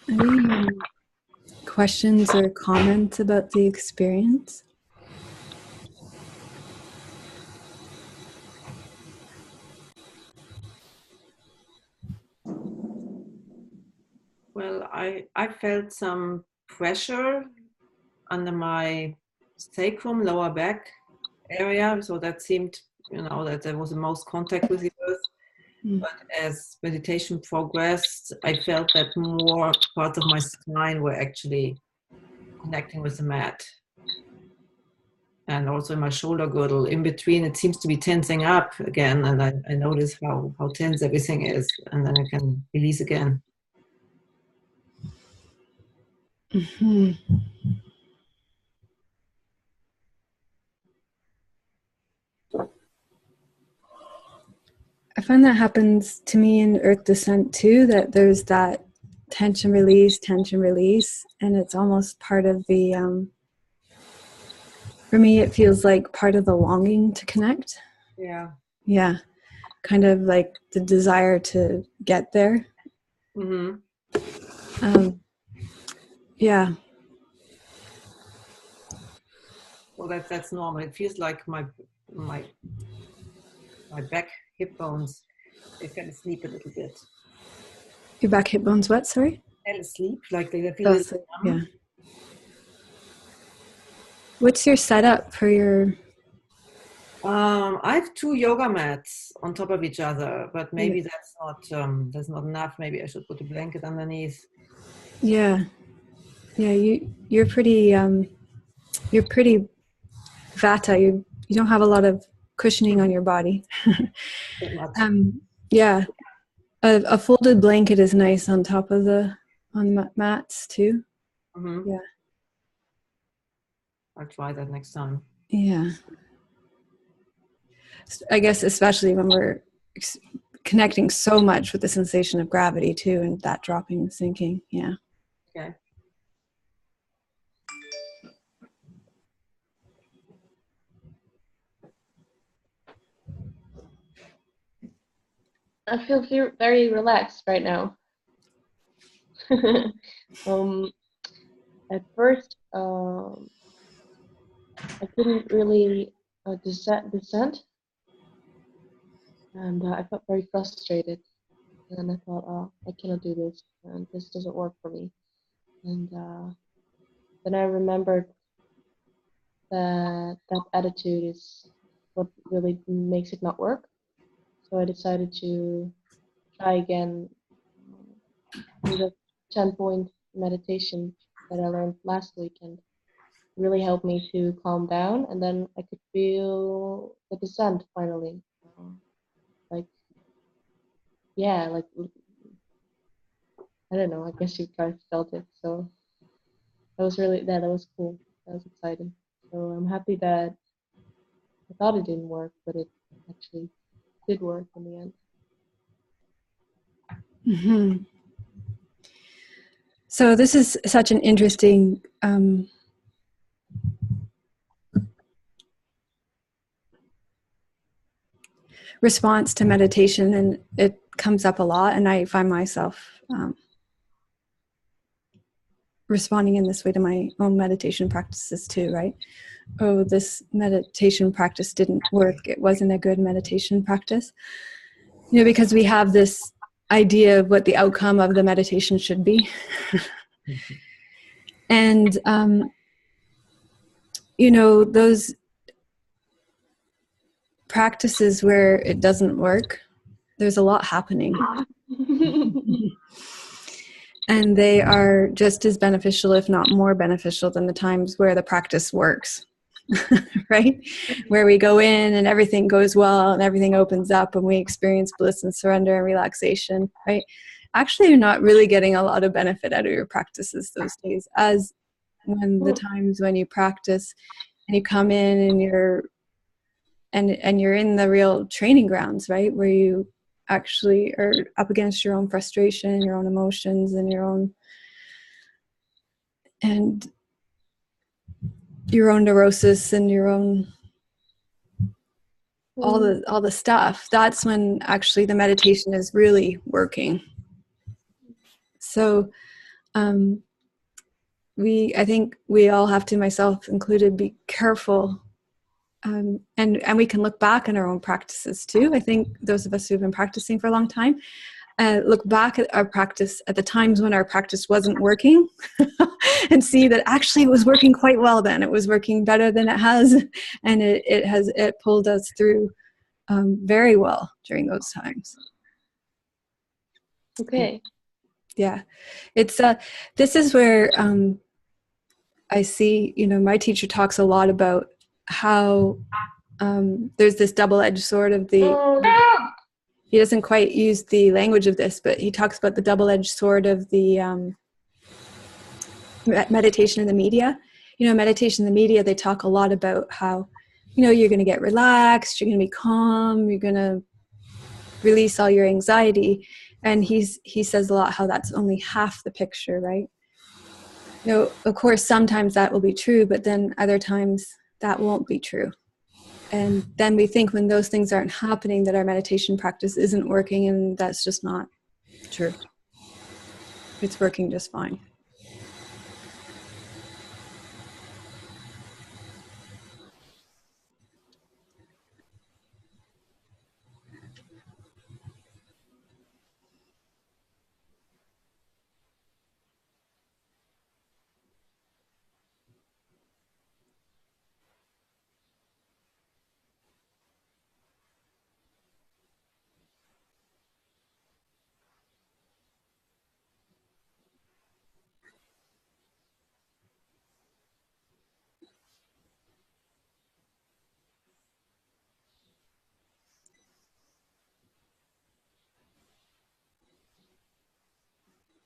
Any questions or comments about the experience? Well, I felt some pressure under my sacrum, lower back area. So that seemed, that there was the most contact with the earth. Mm. But as meditation progressed, I felt that more parts of my spine were actually connecting with the mat. And also in my shoulder girdle, in between, it seems to be tensing up again. And I notice how tense everything is. And then I can release again. Mhm. I find that happens to me in Earth Descent too, that there's that tension release, and it's almost part of the, for me, it feels like part of the longing to connect. Yeah. Yeah, kind of like the desire to get there. Mm-hmm. Yeah. Well, that's normal. It feels like my back, hip bones, they fell asleep a little bit. Your back hip bones what, sorry? Fell asleep, like they feel Fell a little asleep, numb. yeah. What's your setup for your... I have 2 yoga mats on top of each other, but maybe that's not enough. Maybe I should put a blanket underneath. Yeah. Yeah, you're pretty vata. You don't have a lot of cushioning on your body. Yeah. A folded blanket is nice on top of the mats too. Mm-hmm. Yeah. I'll try that next time. Yeah. I guess especially when we're connecting so much with the sensation of gravity too, and that dropping and sinking. Yeah. Okay. I feel very relaxed right now. At first, I couldn't really descend, and I felt very frustrated. And I thought, oh, I cannot do this, and this doesn't work for me. And then I remembered that attitude is what really makes it not work. So I decided to try again with the 10-point meditation that I learned last week, and really helped me to calm down. And then I could feel the descent finally. Like, yeah, like, I don't know, I guess you guys felt it. So that was really, that was cool. That was exciting. So I'm happy that I thought it didn't work, but it actually did work in the end. Mhm. So this is such an interesting response to meditation, and it comes up a lot, and I find myself responding in this way to my own meditation practices too, right? Oh, this meditation practice didn't work. It wasn't a good meditation practice. You know, because we have this idea of what the outcome of the meditation should be. And, you know, those practices where it doesn't work, there's a lot happening. And they are just as beneficial, if not more beneficial, than the times where the practice works, right? Where we go in and everything goes well and everything opens up and we experience bliss and surrender and relaxation, right? Actually, you're not really getting a lot of benefit out of your practices those days, as when the times when you practice and you come in and you're in the real training grounds, right? Where you actually are up against your own frustration, your own emotions, and your own neurosis and your own all the stuff. That's when actually the meditation is really working. So I think we all have to, myself included, be careful. And we can look back on our own practices too. I think those of us who've been practicing for a long time, look back at our practice at the times when our practice wasn't working and see that actually it was working quite well then. It was working better than it has, and it pulled us through very well during those times. Okay. Yeah. It's this is where I see, you know, my teacher talks a lot about how there's this double-edged sword of he doesn't quite use the language of this, but he talks about the double-edged sword of the meditation in the media. You know, meditation in the media, they talk a lot about how, you know, you're going to get relaxed, you're going to be calm, you're going to release all your anxiety. And he says a lot how that's only half the picture, right? You know, of course, sometimes that will be true, but then other times that won't be true. And then we think when those things aren't happening that our meditation practice isn't working, and that's just not true. It's working just fine.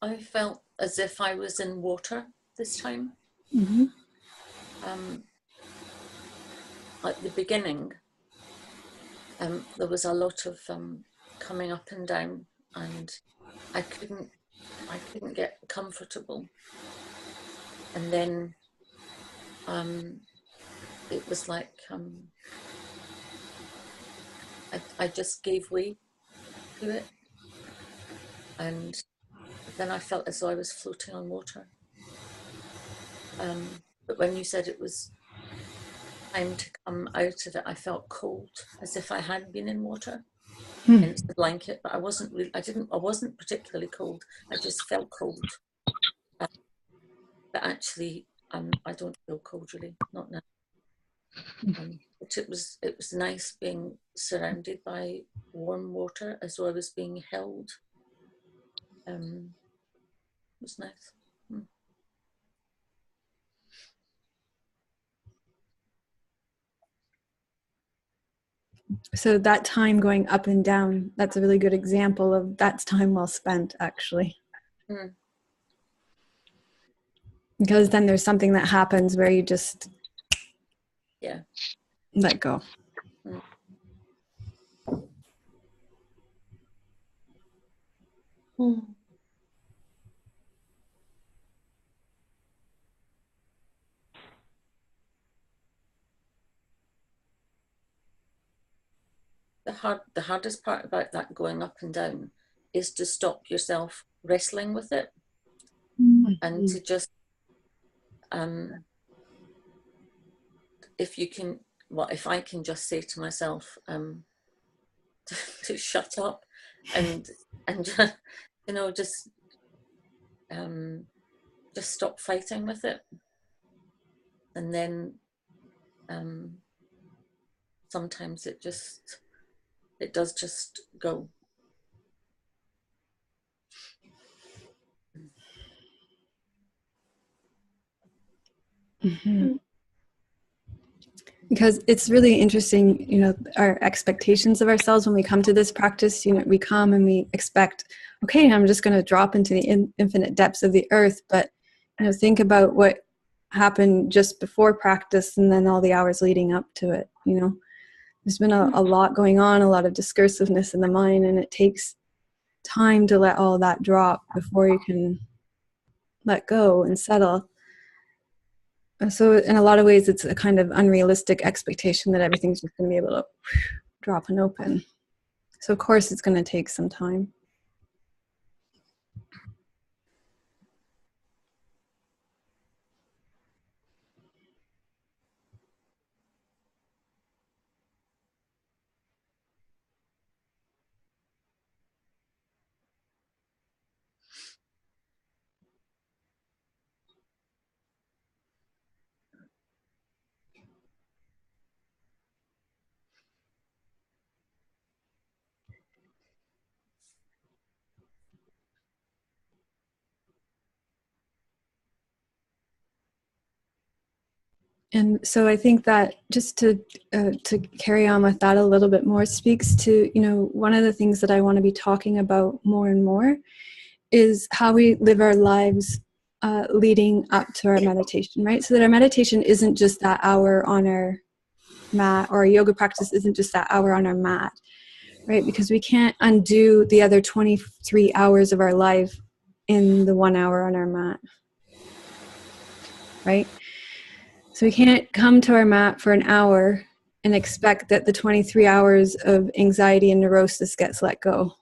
I felt as if I was in water this time. Mm-hmm. At the beginning, there was a lot of coming up and down, and I couldn't get comfortable. And then it was like I just gave way to it, and then I felt as though I was floating on water. But when you said it was time to come out of it, I felt cold, as if I had been in water. Hence the blanket, but I wasn't really. I wasn't particularly cold. I just felt cold. But actually, I don't feel cold really, not now. but it was nice being surrounded by warm water as well as being held. It was nice. So that time going up and down, that's a really good example of that's time well spent, actually. Because then there's something that happens where you just let go. The hardest part about that going up and down is to stop yourself wrestling with it, and to just if I can just say to myself to shut up and just, just stop fighting with it, and then sometimes it does just go. Because it's really interesting, our expectations of ourselves when we come to this practice. We come and we expect, okay, I'm just going to drop into the infinite depths of the earth. But think about what happened just before practice, and then all the hours leading up to it. There's been a lot going on, a lot of discursiveness in the mind, and it takes time to let all that drop before you can let go and settle. So in a lot of ways, it's a kind of unrealistic expectation that everything's just going to be able to drop and open. So of course, it's going to take some time. And so I think that just to carry on with that a little bit more speaks to, one of the things that I want to be talking about more and more is how we live our lives leading up to our meditation, right? So that our meditation isn't just that hour on our mat, or our yoga practice isn't just that hour on our mat, right? Because we can't undo the other 23 hours of our life in the 1 hour on our mat, right? So we can't come to our mat for an hour and expect that the 23 hours of anxiety and neurosis gets let go.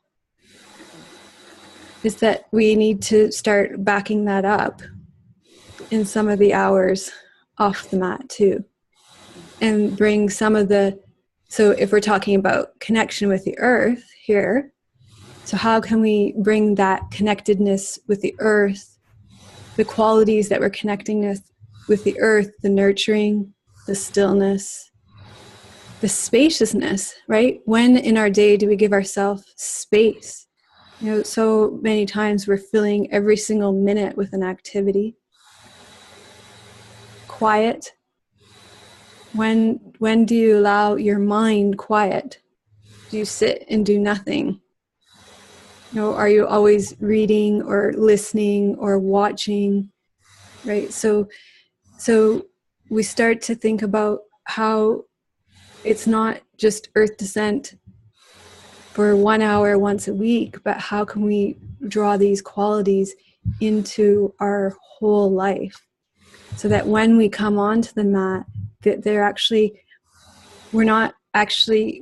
It's that we need to start backing that up in some of the hours off the mat too. And bring some of so if we're talking about connection with the earth here, so how can we bring that connectedness with the earth, the qualities that we're connecting with the earth, the nurturing, the stillness, the spaciousness, right? When in our day do we give ourselves space? So many times we're filling every single minute with an activity. Quiet. When do you allow your mind quiet? Do you sit and do nothing? Are you always reading or listening or watching, right? So we start to think about how it's not just earth descent for 1 hour once a week, but how can we draw these qualities into our whole life so that when we come onto the mat, that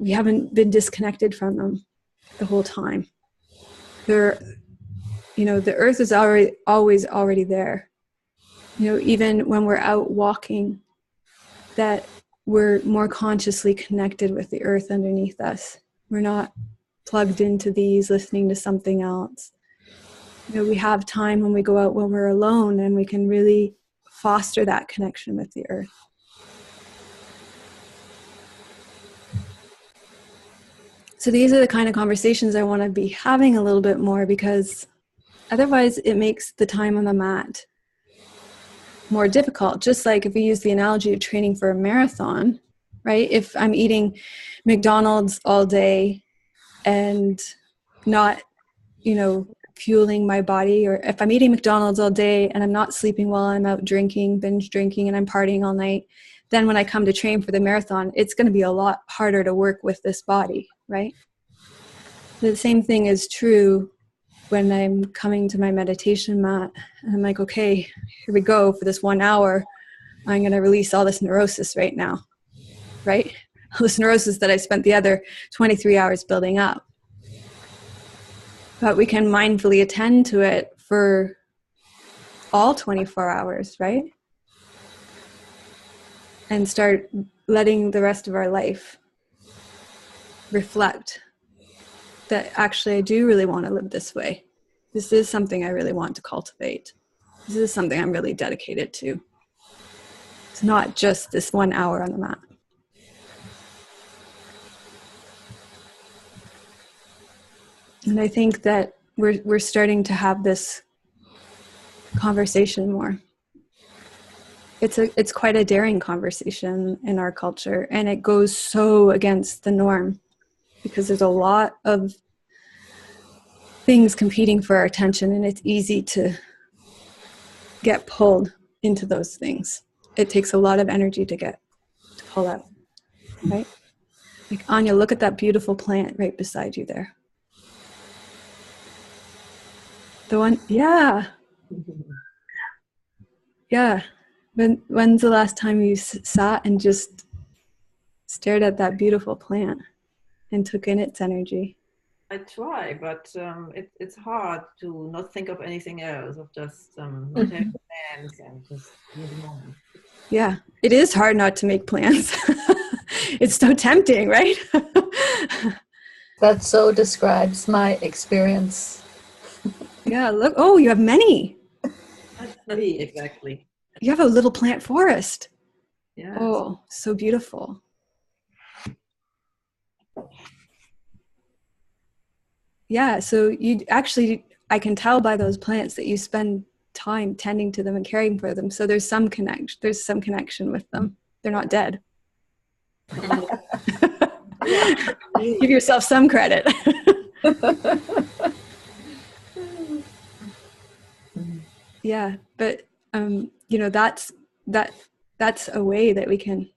we haven't been disconnected from them the whole time. The earth is always already there. Even when we're out walking, that we're more consciously connected with the earth underneath us. We're not plugged into these, listening to something else. We have time when we go out when we're alone, and we can really foster that connection with the earth. So these are the kind of conversations I want to be having a little bit more, because otherwise it makes the time on the mat more difficult. Just like if we use the analogy of training for a marathon, right? If I'm eating McDonald's all day and not, fueling my body, or if I'm eating McDonald's all day and I'm not sleeping well, I'm out drinking, binge drinking, and I'm partying all night, then when I come to train for the marathon, it's going to be a lot harder to work with this body, right? The same thing is true when I'm coming to my meditation mat and I'm like, okay, here we go for this 1 hour. I'm going to release all this neurosis right now, right? All this neurosis that I spent the other 23 hours building up. But we can mindfully attend to it for all 24 hours, right? And start letting the rest of our life reflect that actually I do really want to live this way. This is something I really want to cultivate. This is something I'm really dedicated to. It's not just this 1 hour on the mat. And I think that we're starting to have this conversation more. It's quite a daring conversation in our culture, and it goes so against the norm because there's a lot of things competing for our attention, and it's easy to get pulled into those things. It takes a lot of energy to pull out, right? Like, Anya, look at that beautiful plant right beside you there. The one, yeah. Yeah. When's the last time you sat and just stared at that beautiful plant and took in its energy? I try, but it's hard to not think of anything else, of just not having plans and just be in the moment. Yeah, it is hard not to make plans. It's so tempting, right? That so describes my experience. Yeah, look, oh, you have many. That's me, exactly. You have a little plant forest. Yeah. Oh, so beautiful. Yeah, so you actually, I can tell by those plants that you spend time tending to them and caring for them. So there's some connection with them. They're not dead. Give yourself some credit. Yeah, but that's a way that we can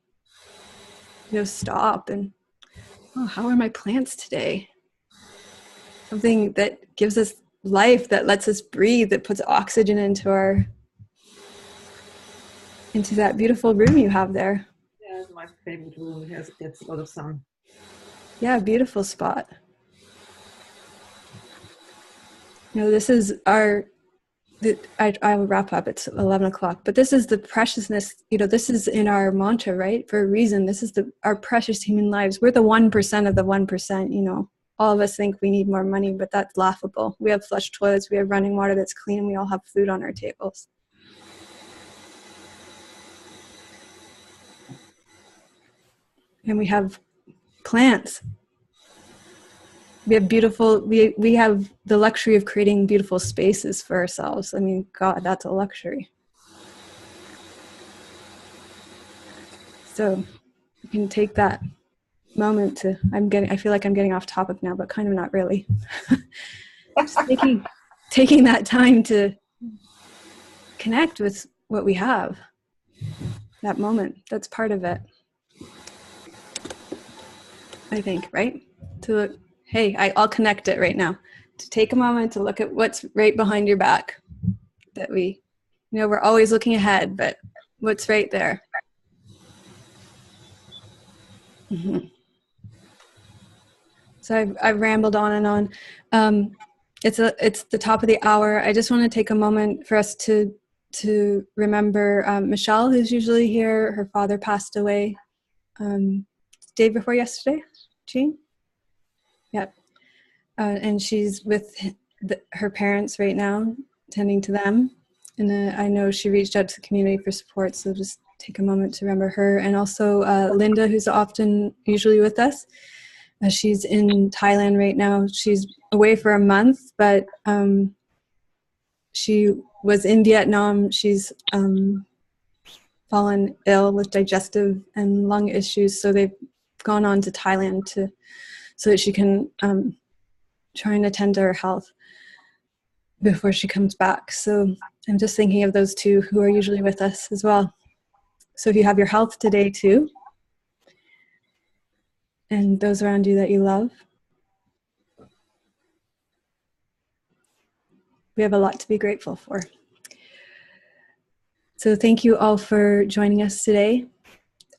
stop and, oh, how are my plants today? Something that gives us life, that lets us breathe, that puts oxygen into that beautiful room you have there. Yeah, it's my favorite room. It gets a lot of sun. Yeah, beautiful spot. This is I will wrap up. It's 11 o'clock, but this is the preciousness, this is in our mantra, right? For a reason. This is our precious human lives. We're the 1% of the 1%, All of us think we need more money, but that's laughable. We have flush toilets, we have running water that's clean, and we all have food on our tables. And we have plants. We have we have the luxury of creating beautiful spaces for ourselves. I mean, God, that's a luxury. So you can take that moment to, I feel like I'm getting off topic now, but kind of not really. Just taking that time to connect with what we have, that moment, that's part of it. I think, right? To look, hey, I'll connect it right now. To take a moment to look at what's right behind your back. That we're always looking ahead, but what's right there? Mm-hmm. So I've rambled on and on. It's the top of the hour. I just want to take a moment for us to remember Michelle, who's usually here. Her father passed away day before yesterday. Jean? Yep. And she's with her parents right now, tending to them. And I know she reached out to the community for support, so just take a moment to remember her. And also Linda, who's usually with us. She's in Thailand right now. She's away for a month, but she was in Vietnam. She's fallen ill with digestive and lung issues, so they've gone on to Thailand so that she can try and attend to her health before she comes back. So I'm just thinking of those two who are usually with us as well. So if you have your health today too, and those around you that you love, we have a lot to be grateful for. So thank you all for joining us today.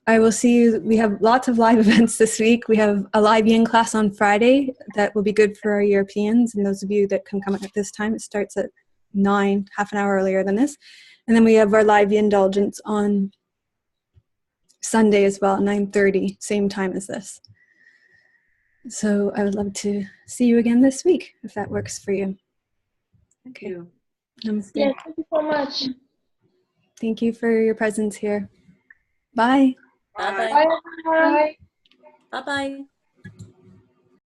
I will see you. We have lots of live events this week. We have a live yin class on Friday that will be good for our Europeans and those of you that can come at this time. It starts at 9, half an hour earlier than this. And then we have our live yin indulgence on Sunday as well, 9:30, same time as this. So I would love to see you again this week, if that works for you. Thank you. Namaste. Yes, thank you so much. Thank you for your presence here. Bye. Bye Bye, bye. everyone. Bye bye.